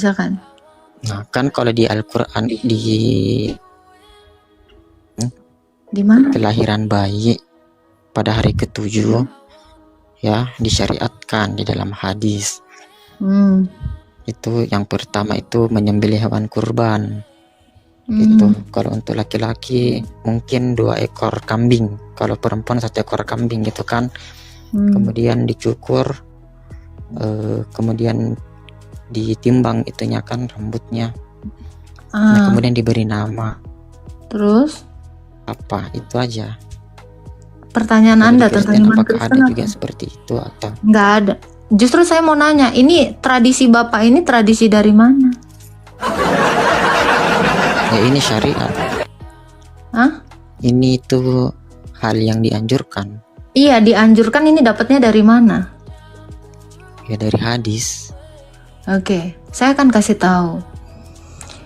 Nah, kan kalau di Al-Quran Di mana? kelahiran bayi pada hari ke-7 ya disyariatkan di dalam hadis. Itu yang pertama itu menyembelih hewan kurban. Itu kalau untuk laki-laki mungkin 2 ekor kambing, kalau perempuan 1 ekor kambing gitu kan. Kemudian dicukur, kemudian ditimbang itunya kan rambutnya. Nah, kemudian diberi nama. Terus Apa itu aja. pertanyaan Kalau Anda di tentang Kristen iman apakah Kristen ada apa? juga seperti itu atau Nggak ada. Justru saya mau nanya, ini tradisi Bapak ini tradisi dari mana? ya ini syariat. Hah? Ini itu hal yang dianjurkan Iya, dianjurkan, ini dapatnya dari mana? ya dari hadis. Oke, saya akan kasih tahu.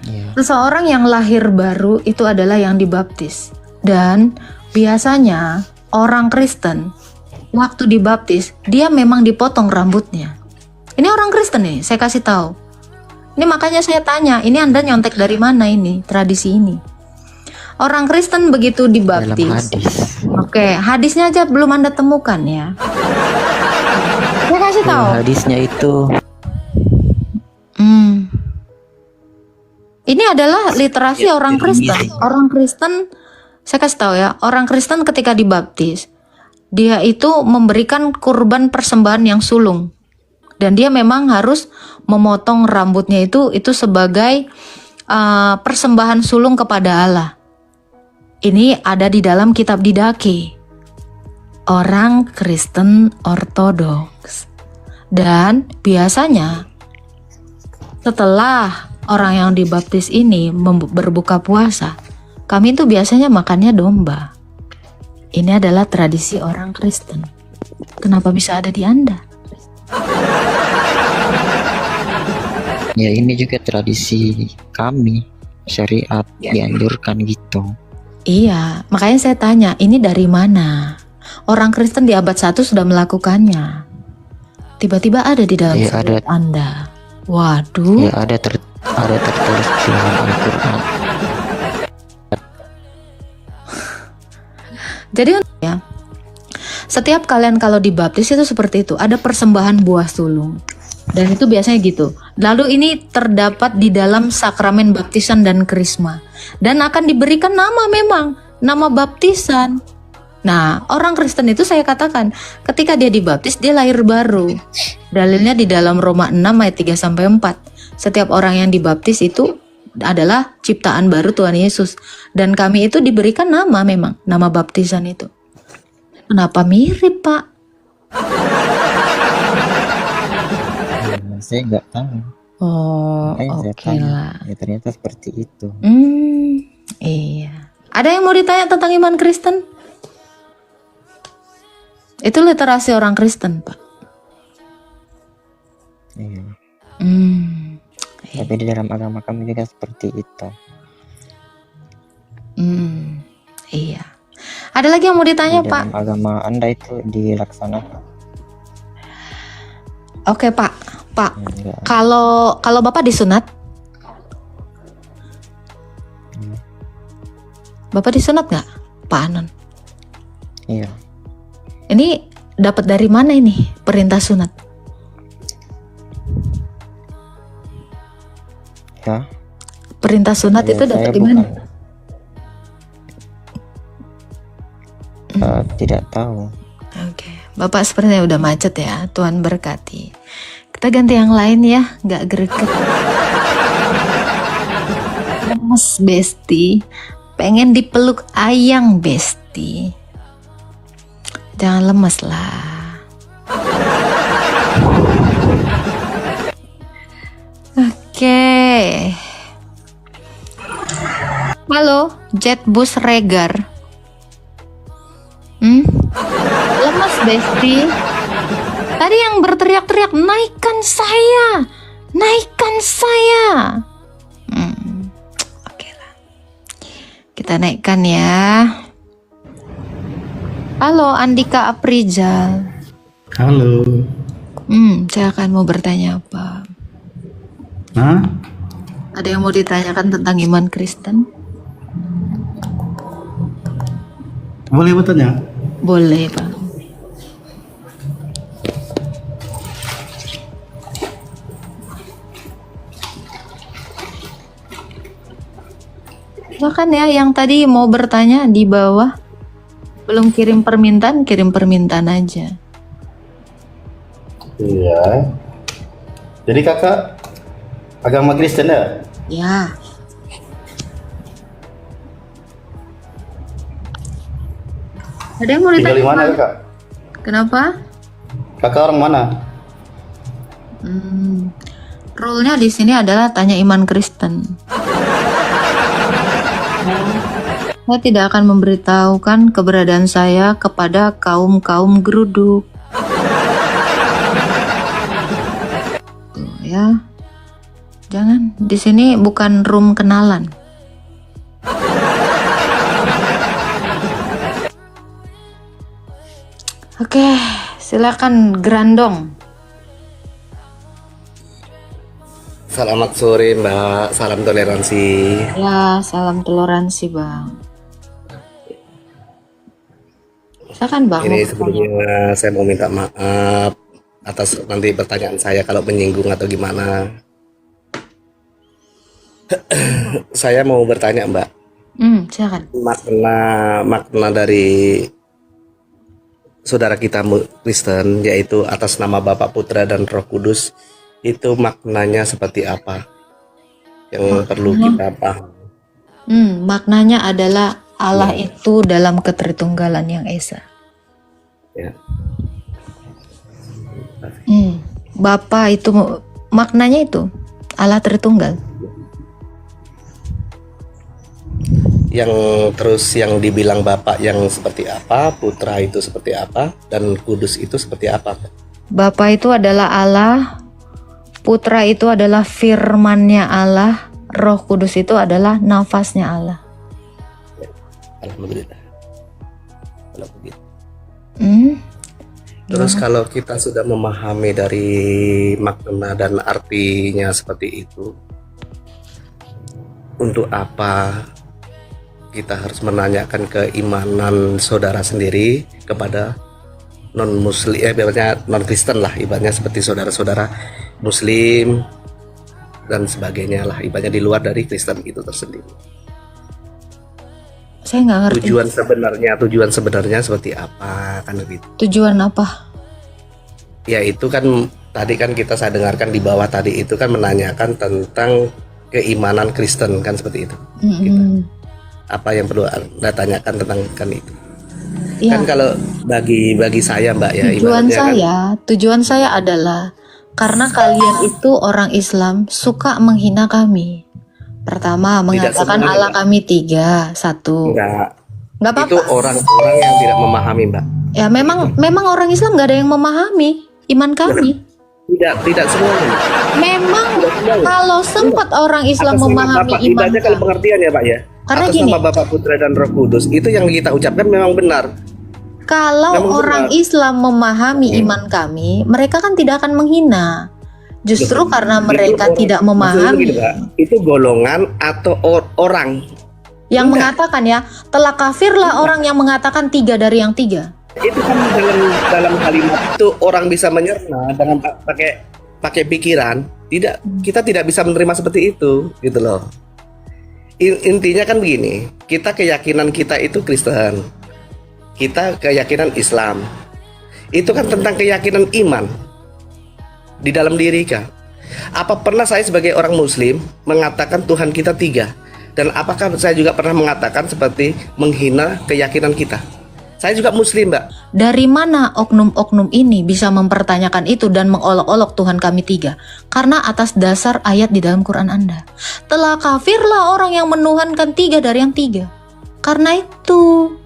Ya. Seseorang yang lahir baru itu adalah yang dibaptis. Dan biasanya orang Kristen waktu dibaptis dia memang dipotong rambutnya. Ini orang Kristen nih, saya kasih tahu. Ini makanya saya tanya, ini Anda nyontek dari mana ini tradisi ini? Orang Kristen begitu Dalam dibaptis. hadis. Oke, hadisnya aja belum Anda temukan ya. Saya kasih tahu. Hadisnya itu Ini adalah literasi orang Kristen. Orang Kristen, saya kasih tahu ya, orang Kristen ketika dibaptis, dia itu memberikan kurban persembahan yang sulung. Dan dia memang harus memotong rambutnya itu sebagai persembahan sulung kepada Allah. Ini ada di dalam kitab Didake. Orang Kristen Ortodoks. Dan biasanya setelah orang yang dibaptis ini berbuka puasa, kami itu biasanya makannya domba. Ini adalah tradisi orang Kristen. Kenapa bisa ada di Anda? ya ini juga tradisi kami, syariat dianjurkan gitu. Iya, makanya saya tanya, ini dari mana? Orang Kristen di abad 1 sudah melakukannya. Tiba-tiba ada di dalam syariat Anda. Waduh. Ya ada tertulis di dalam Al-Quran. Jadi ya, setiap kalian kalau dibaptis itu seperti itu, ada persembahan buah sulung. Dan itu biasanya gitu. Lalu ini terdapat di dalam sakramen baptisan dan krisma. Dan akan diberikan nama memang, nama baptisan. Nah, orang Kristen itu saya katakan, ketika dia dibaptis, dia lahir baru. Dalilnya di dalam Roma 6 ayat 3-4. Setiap orang yang dibaptis itu adalah ciptaan baru Tuhan Yesus. Dan kami itu diberikan nama memang, nama baptisan itu. Kenapa mirip, Pak? Saya nggak tahu. Oh, Saya oke tanya. lah. Ya ternyata seperti itu. Iya. Ada yang mau ditanya tentang iman Kristen? Itu literasi orang Kristen, Pak. Iya. Iya. Tapi di dalam agama kami juga seperti itu. Iya. Ada lagi yang mau ditanya, Di Pak? dalam agama Anda itu dilaksanakan. Oke, Pak. Pak, Enggak. kalau Bapak disunat? Bapak disunat nggak, Pak Anon? Iya. Ini dapat dari mana ini perintah sunat? Ya. Perintah sunat Ya, itu saya dapat di mana? Tidak tahu. Oke, Bapak sepertinya udah macet ya. Tuhan berkati. Kita ganti yang lain ya, nggak greget. Mas Besti, pengen dipeluk ayang Besti. Jangan lemes lah. Oke. Halo, Jetbus Regar. Lemas Besti. Tadi yang berteriak-teriak, naikkan saya, naikkan saya. Oke lah, kita naikkan ya. Halo Andika Aprijal. Halo. Saya akan mau bertanya apa? Hah? Ada yang mau ditanyakan tentang iman Kristen? Boleh bertanya? Boleh, Pak. Silakan ya, yang tadi mau bertanya di bawah. Belum kirim permintaan aja. Iya. Jadi kakak agama Kristen ya? Ya. Ada yang mau Tinggal di mana ditanya? kakak? Kenapa? Kakak orang mana? Rule-nya di sini adalah tanya iman Kristen. Saya tidak akan memberitahukan keberadaan saya kepada kaum geruduk. Tuh, ya. Jangan, di sini bukan room kenalan. Oke, silakan Grandong. Selamat sore Mbak, salam toleransi. Ya, salam toleransi, Bang. Silakan, Bang. Ini mau bertanya. sebelumnya saya mau minta maaf atas nanti pertanyaan saya kalau menyinggung atau gimana. Saya mau bertanya Mbak, Silakan. makna dari saudara kita Kristen, yaitu atas nama Bapa, Putra, dan Roh Kudus, itu maknanya seperti apa yang perlu kita paham? Maknanya adalah Allah itu dalam ketertunggalan yang esa. Ya. Bapa itu maknanya itu Allah Tritunggal. Yang terus yang dibilang Bapak yang seperti apa, Putra itu seperti apa, dan Kudus itu seperti apa? Bapa itu adalah Allah, Putra itu adalah firman-Nya Allah, Roh Kudus itu adalah nafasnya Allah. Alhamdulillah. Kalau begitu. Hmm? Terus kalau kita sudah memahami dari makna dan artinya seperti itu, untuk apa kita harus menanyakan keimanan saudara sendiri kepada non muslim, ibaratnya non Kristen lah, ibaratnya seperti saudara-saudara Muslim dan sebagainya lah, ibaratnya di luar dari Kristen itu tersendiri. Saya nggak ngerti. Tujuan sebenarnya seperti apa kan begitu? Tujuan apa? Ya itu kan tadi kan saya dengarkan di bawah tadi itu kan menanyakan tentang keimanan Kristen kan seperti itu. Gitu. Apa yang perlu Anda tanyakan tentang kan itu? Ya. Kan kalau bagi saya Mbak ya, Tujuan saya adalah karena kalian itu orang Islam suka menghina kami. Pertama mengatakan semuanya, Allah Mbak. kami 3, 1. Nggak Nggak itu apa-apa. orang-orang yang tidak memahami Mbak. Ya memang orang Islam nggak ada yang memahami iman kami. Tidak semuanya. Memang kalau sempat orang Islam Atas nama memahami Bapak, iman ibaratnya kalau kami. pengertian ya Pak ya. Karena Atas gini. nama Bapa, Putra, dan Roh Kudus itu yang kita ucapkan memang benar. Kalau Memang orang benar. Islam memahami iman kami, mereka kan tidak akan menghina. Justru karena mereka Itu tidak maksudnya memahami. begini, Pak, itu golongan atau orang. Yang mengatakan ya, telah kafirlah orang yang mengatakan 3 dari yang 3. Itu kan dalam kalimat itu orang bisa menyerna dengan pakai pikiran. Kita tidak bisa menerima seperti itu, gitu loh. Intinya kan begini, kita keyakinan kita itu Kristen, kita keyakinan Islam. Itu kan tentang keyakinan iman di dalam diri kan. Apa pernah saya sebagai orang Muslim mengatakan Tuhan kita 3? Dan apakah saya juga pernah mengatakan seperti menghina keyakinan kita? Saya juga Muslim, Mbak. Dari mana oknum-oknum ini bisa mempertanyakan itu dan mengolok-olok Tuhan kami 3? Karena atas dasar ayat di dalam Quran Anda. Telah kafirlah orang yang menuhankan 3 dari yang 3. Karena itu.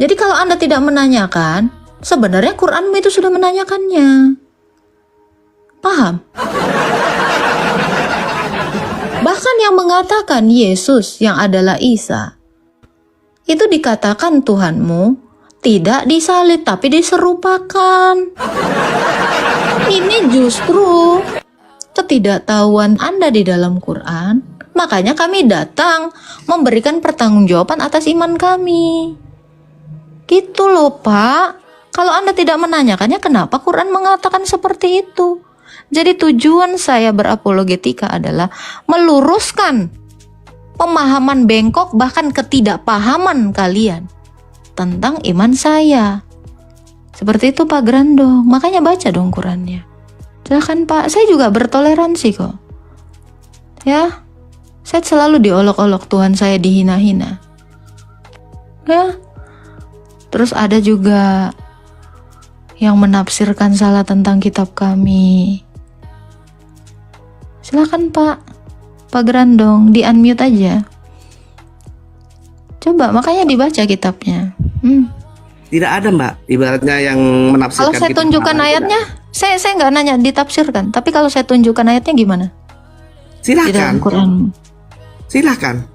Jadi kalau Anda tidak menanyakan, sebenarnya Quranmu itu sudah menanyakannya. Paham? Bahkan yang mengatakan Yesus yang adalah Isa, itu dikatakan Tuhanmu tidak disalib tapi diserupakan. Ini justru ketidaktahuan Anda di dalam Quran. Makanya kami datang memberikan pertanggungjawaban atas iman kami. Gitu loh Pak. Kalau Anda tidak menanyakannya, kenapa Quran mengatakan seperti itu? Jadi tujuan saya berapologetika adalah meluruskan pemahaman bengkok, bahkan ketidakpahaman kalian tentang iman saya. Seperti itu Pak Grandong. Makanya baca dong Qurannya. Silakan Pak, saya juga bertoleransi kok. Ya, saya selalu diolok-olok, Tuhan saya dihina-hina. Ya. Terus ada juga yang menafsirkan salah tentang kitab kami. Silakan Pak Grandong, di-unmute aja. Coba, makanya dibaca kitabnya. Tidak ada Mbak, ibaratnya yang menafsirkan. Kalau saya kitab tunjukkan Quran, ayatnya, saya nggak nanya ditafsirkan. Tapi kalau saya tunjukkan ayatnya gimana? Di dalam Silakan. Quran. Silakan.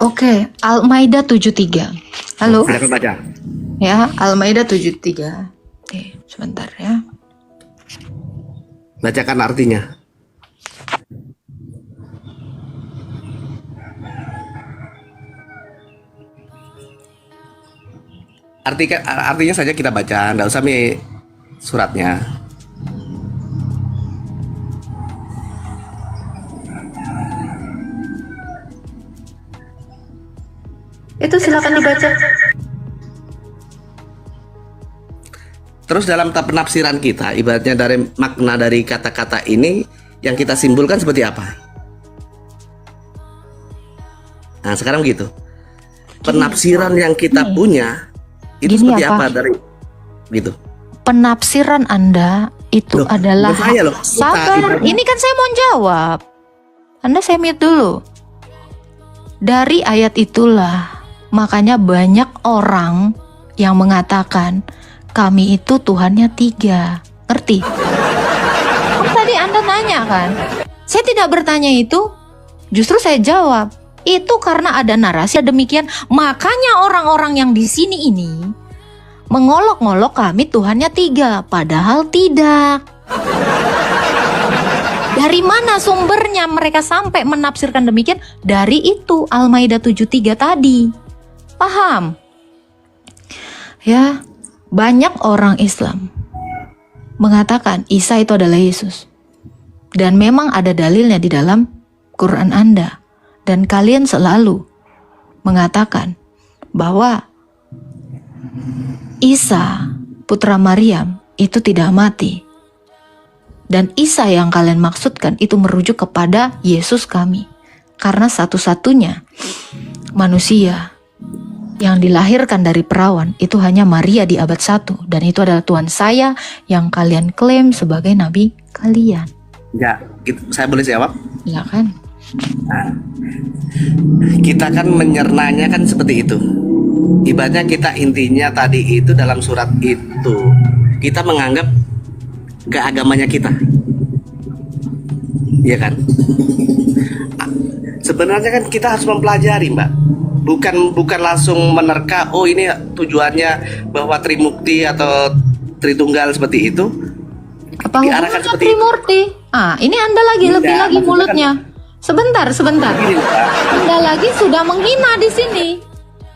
Oke, Al-Maidah 73. Halo? Silakan baca. Ya, Al-Maidah 73. Oke, sebentar ya. Bacakan artinya. Artinya saja kita baca, enggak usah suratnya. Itu silakan dibaca. Terus dalam penafsiran kita, ibaratnya dari makna dari kata-kata ini yang kita simpulkan seperti apa? Nah, sekarang gitu. Penafsiran yang kita punya itu Gini seperti apa? apa dari gitu? Penafsiran Anda itu Loh, adalah bukan saya loh, kita, sabar. ibaratnya. Ini kan saya mau jawab. Anda saya mute dulu. Dari ayat itulah makanya banyak orang yang mengatakan kami itu Tuhannya 3. Ngerti? Kan tadi Anda nanya kan? Saya tidak bertanya itu, justru saya jawab. Itu karena ada narasi demikian, makanya orang-orang yang di sini ini mengolok-ngolok kami Tuhannya 3, padahal tidak. Dari mana sumbernya mereka sampai menafsirkan demikian? Dari itu Al-Maidah 73 tadi. Paham? Ya, banyak orang Islam mengatakan Isa itu adalah Yesus. Dan memang ada dalilnya di dalam Quran Anda. Dan kalian selalu mengatakan bahwa Isa, putra Maryam, itu tidak mati. Dan Isa yang kalian maksudkan itu merujuk kepada Yesus kami. Karena satu-satunya manusia yang dilahirkan dari perawan itu hanya Maria di abad 1. Dan itu adalah Tuhan saya yang kalian klaim sebagai nabi kalian. Ya, saya boleh jawab? Ya kan? Nah, kita kan menyernanya kan seperti itu. Ibaratnya kita intinya tadi itu dalam surat itu kita menganggap keagamanya kita, ya kan? Sebenarnya kan kita harus mempelajari, Mbak. Bukan langsung menerka. Oh ini tujuannya bahwa Trimukti atau Tritunggal seperti itu. Apa Diarahkan hubungannya seperti Trimurti? Ah, ini Anda lagi Tidak, lebih lagi maksudnya mulutnya. Sebentar. Begini, Mbak. Anda lagi sudah menghina di sini.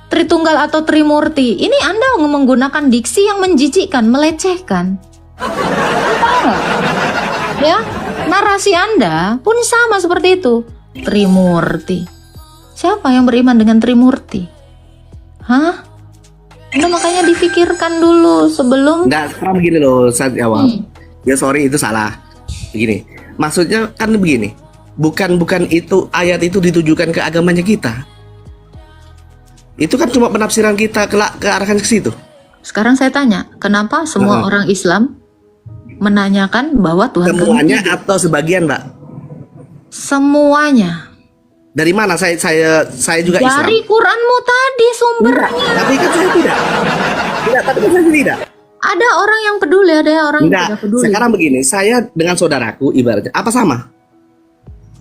Tritunggal atau Trimurti. Ini Anda menggunakan diksi yang menjijikkan, melecehkan. Tahu nggak? Ya, narasi Anda pun sama seperti itu. Trimurti. Siapa yang beriman dengan Trimurti? Hah? Anda makanya difikirkan dulu sebelum. Nggak, sekarang begini loh, saya jawab. Ya sorry itu salah. Begini, maksudnya kan begini. Bukan itu ayat itu ditujukan ke agamanya kita. Itu kan cuma penafsiran kita ke arahkan ke situ. Sekarang saya tanya, kenapa semua orang Islam menanyakan bahwa Tuhan kami Semuanya atau sebagian, Mbak? semuanya. Dari mana? Saya juga Islam. Dari Quranmu tadi sumbernya. Tapi kan saya tidak. Tidak, tapi kan saya tidak. Ada orang yang peduli, ada orang yang Tidak. tidak peduli. Sekarang begini, saya dengan saudaraku ibaratnya apa sama?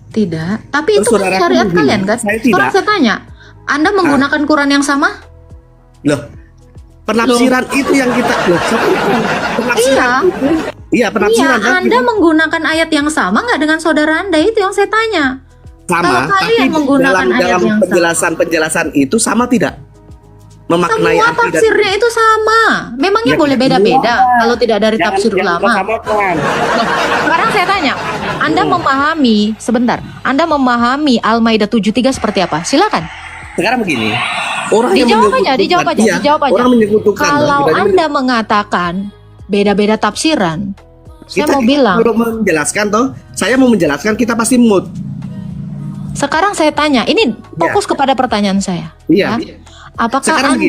Tidak. Tapi itu kan Saudaraku syariat begini, kalian kan? saya Sekarang tidak. saya tanya, Anda menggunakan Quran yang sama? Loh, penafsiran itu yang kita penafsiran itu. Iya, Iya, penafsiran kan Anda menggunakan ayat yang sama nggak dengan saudara Anda? Itu yang saya tanya. sama, Kalau kalian tapi menggunakan ayat dalam yang penjelasan itu sama tidak? Memaknai Semua arti dan tafsirnya itu sama. Memangnya Ya, boleh beda-beda kalau tidak dari tafsir ulama. Samakan. Sekarang saya tanya, Anda memahami, sebentar, Anda memahami Al-Maidah 73 seperti apa? Silakan. Sekarang begini, orang yang Dijawab aja, menyekutukan- dijawab aja, iya, dijawab aja. Orang menyekutukan. Kalau Kita Anda mengatakan beda-beda tafsiran, saya kita mau bilang, perlu menjelaskan toh. Saya mau menjelaskan, kita pasti mood. sekarang saya tanya, ini fokus kepada pertanyaan saya. Iya. Ya. Apakah Sekarang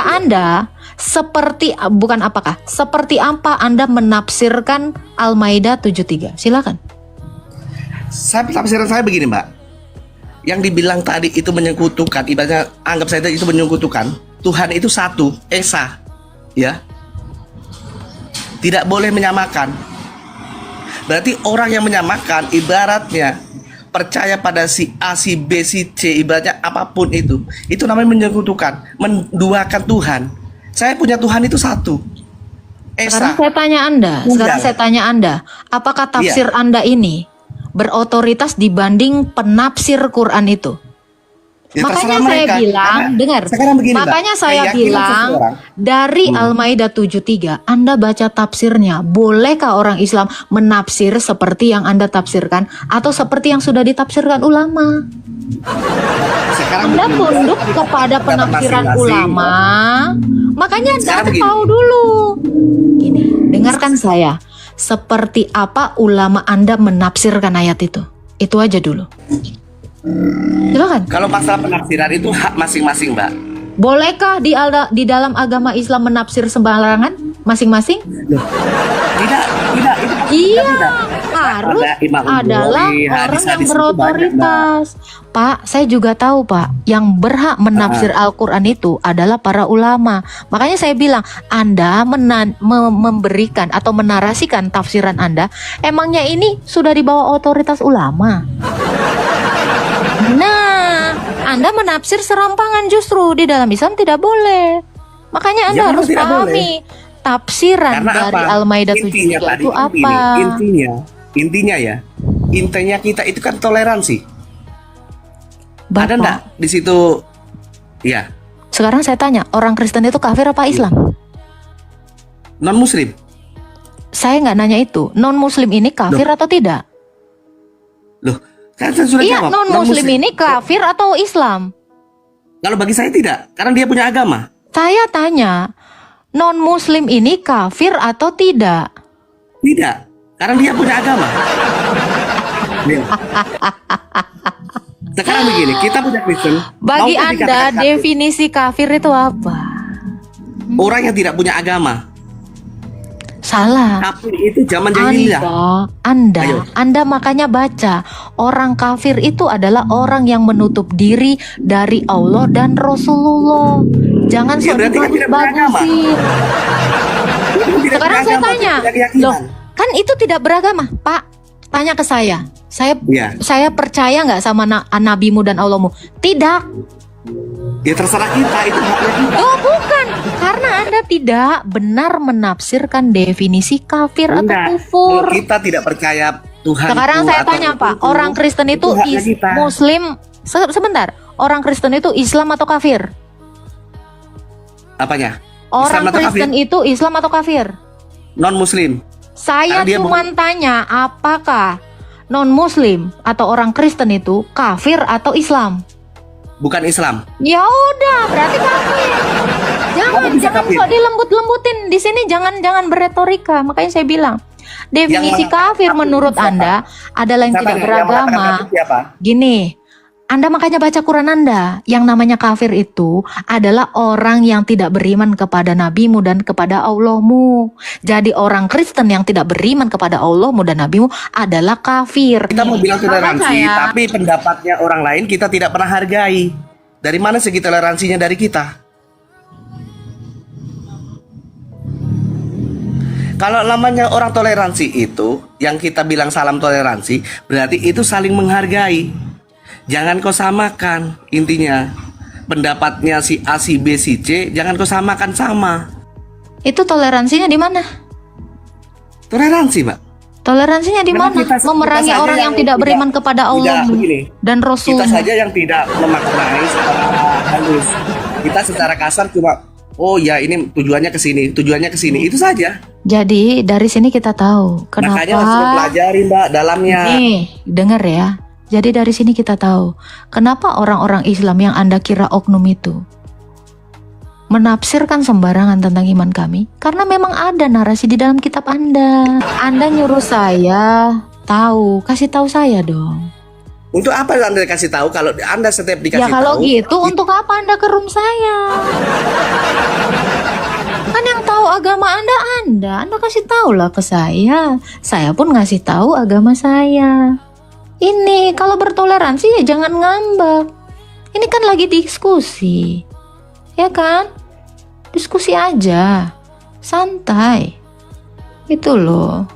Anda seperti seperti apa Anda menafsirkan Al-Maidah 73? Silakan. Tafsiran saya begini, Mbak. Yang dibilang tadi itu menyekutukan, ibaratnya anggap saya itu menyekutukan. Tuhan itu satu, esa, ya. Tidak boleh menyamakan. Berarti orang yang menyamakan ibaratnya percaya pada si A, si B, si C, ibaratnya apapun itu namanya menyekutukan, menduakan Tuhan. Saya punya Tuhan itu satu, esa. Sekarang saya tanya Anda, apakah tafsir Anda ini berotoritas dibanding penafsir Quran itu? Ya, Makanya terserah saya mereka. bilang, Karena dengar. sekarang begini, Mbak, Makanya saya keyakinan bilang seseorang. dari Al-Maidah 73, Anda baca tafsirnya. Bolehkah orang Islam menafsir seperti yang Anda tafsirkan atau seperti yang sudah ditafsirkan ulama? Sekarang Anda begini, tunduk Mbak. kepada Pendapat penafsiran masing-masing. ulama. Makanya Anda Sekarang harus begini. tahu dulu. Gini, dengarkan saya. Seperti apa ulama Anda menafsirkan ayat itu? Itu aja dulu. Silakan. Kalau masalah penafsiran itu hak masing-masing, Mbak. Bolehkah di dalam agama Islam menafsir sembarangan masing-masing? Tidak. Iya, tidak. harus Ada Imam adalah Bukhari, orang yang hadis-hadis itu berotoritas. Pak, saya juga tahu Pak, yang berhak menafsir Al-Quran itu adalah para ulama. Makanya saya bilang, Anda memberikan atau menarasikan tafsiran Anda, emangnya ini sudah di bawah otoritas ulama? Nah, Anda menafsir serampangan justru di dalam Islam tidak boleh. Makanya Anda Ya, harus tidak pahami tafsiran Karena dari apa? Al-Maidah Intinya 73 tadi itu kan apa? gini, intinya kita itu kan toleransi. Ada enggak di situ? Ya, Sekarang saya tanya, orang Kristen itu kafir apa Islam? non muslim. Saya nggak nanya itu. Non Muslim ini kafir atau tidak? Loh, kan saya sudah Iya, jawab. non Muslim ini kafir atau Islam? Kalau bagi saya tidak, karena dia punya agama. Saya tanya, non Muslim ini kafir atau tidak? Tidak, karena dia punya agama. Nih. Sekarang begini, kita punya Kristen. Bagi maukah Anda dikatakan kafir? definisi kafir itu apa? Orang yang tidak punya agama. Salah. Kafir itu zaman jahiliyah. Ayo. Anda makanya baca, orang kafir itu adalah orang yang menutup diri dari Allah dan Rasulullah. Jangan Ya, sok berarti kan tidak beragama. dibagusin. Tidak Sekarang saya beragama, tanya, tidak keyakinan. loh, kan itu tidak beragama, Pak? Tanya ke saya. Iya. Saya percaya nggak sama nabimu dan Allahmu? Tidak. Ya terserah kita, itu haknya kita. Oh bukan, karena Anda tidak benar menafsirkan definisi kafir atau Enggak. kufur. Kalau kita tidak percaya Tuhan. Sekarang itu saya atau tanya Pak, itu, orang Kristen itu haknya kita. Muslim. Sebentar, orang Kristen itu Islam atau kafir? Apanya? Orang atau Kristen itu Islam atau kafir? Non Muslim. Saya Karena dia cuma tanya, apakah non Muslim atau orang Kristen itu kafir atau Islam? Bukan Islam. Ya udah, berarti kafir. Apa bisa Jangan kafir? kok dilembut-lembutin di sini, jangan berretorika. Makanya saya bilang, definisi Yang kafir kafir menurut siapa? Anda adalah yang Siapa tidak yang mengatakan beragama. kafir siapa? Gini, Anda makanya baca Quran Anda. Yang namanya kafir itu adalah orang yang tidak beriman kepada nabimu dan kepada Allahmu. Jadi orang Kristen yang tidak beriman kepada Allahmu dan nabimu adalah kafir. Kita mau bilang toleransi, Makanya, tapi pendapatnya orang lain kita tidak pernah hargai. Dari mana segi toleransinya dari kita? Kalau namanya orang toleransi itu, yang kita bilang salam toleransi, berarti itu saling menghargai. Jangan kau samakan, intinya. Pendapatnya si A, si B, si C, jangan kau samakan sama. itu toleransinya di mana? Toleransi, Mbak. Toleransinya di Memang mana? kita Memerangi saja orang yang tidak beriman kepada Allah begini. dan Kita Rasul. saja yang tidak memaknai secara halus. Kita secara kasar cuma, oh ya ini tujuannya ke sini, tujuannya ke sini, itu saja. Jadi dari sini kita tahu kenapa. Makanya harus mempelajari, Mbak, dalamnya. Nih, dengar ya. Jadi dari sini kita tahu kenapa orang-orang Islam yang Anda kira oknum itu menafsirkan sembarangan tentang iman kami. Karena memang ada narasi di dalam kitab Anda. Anda nyuruh saya tahu, kasih tahu saya dong. Untuk apa Anda kasih tahu kalau Anda setiap dikasih Ya kalau tahu? gitu untuk apa Anda ke room saya? Kan yang tahu agama Anda kasih tahulah ke saya. Saya pun ngasih tahu agama saya. Ini kalau bertoleransi ya jangan ngambek. Ini kan lagi diskusi. Ya kan? Diskusi aja. Santai. Itu loh.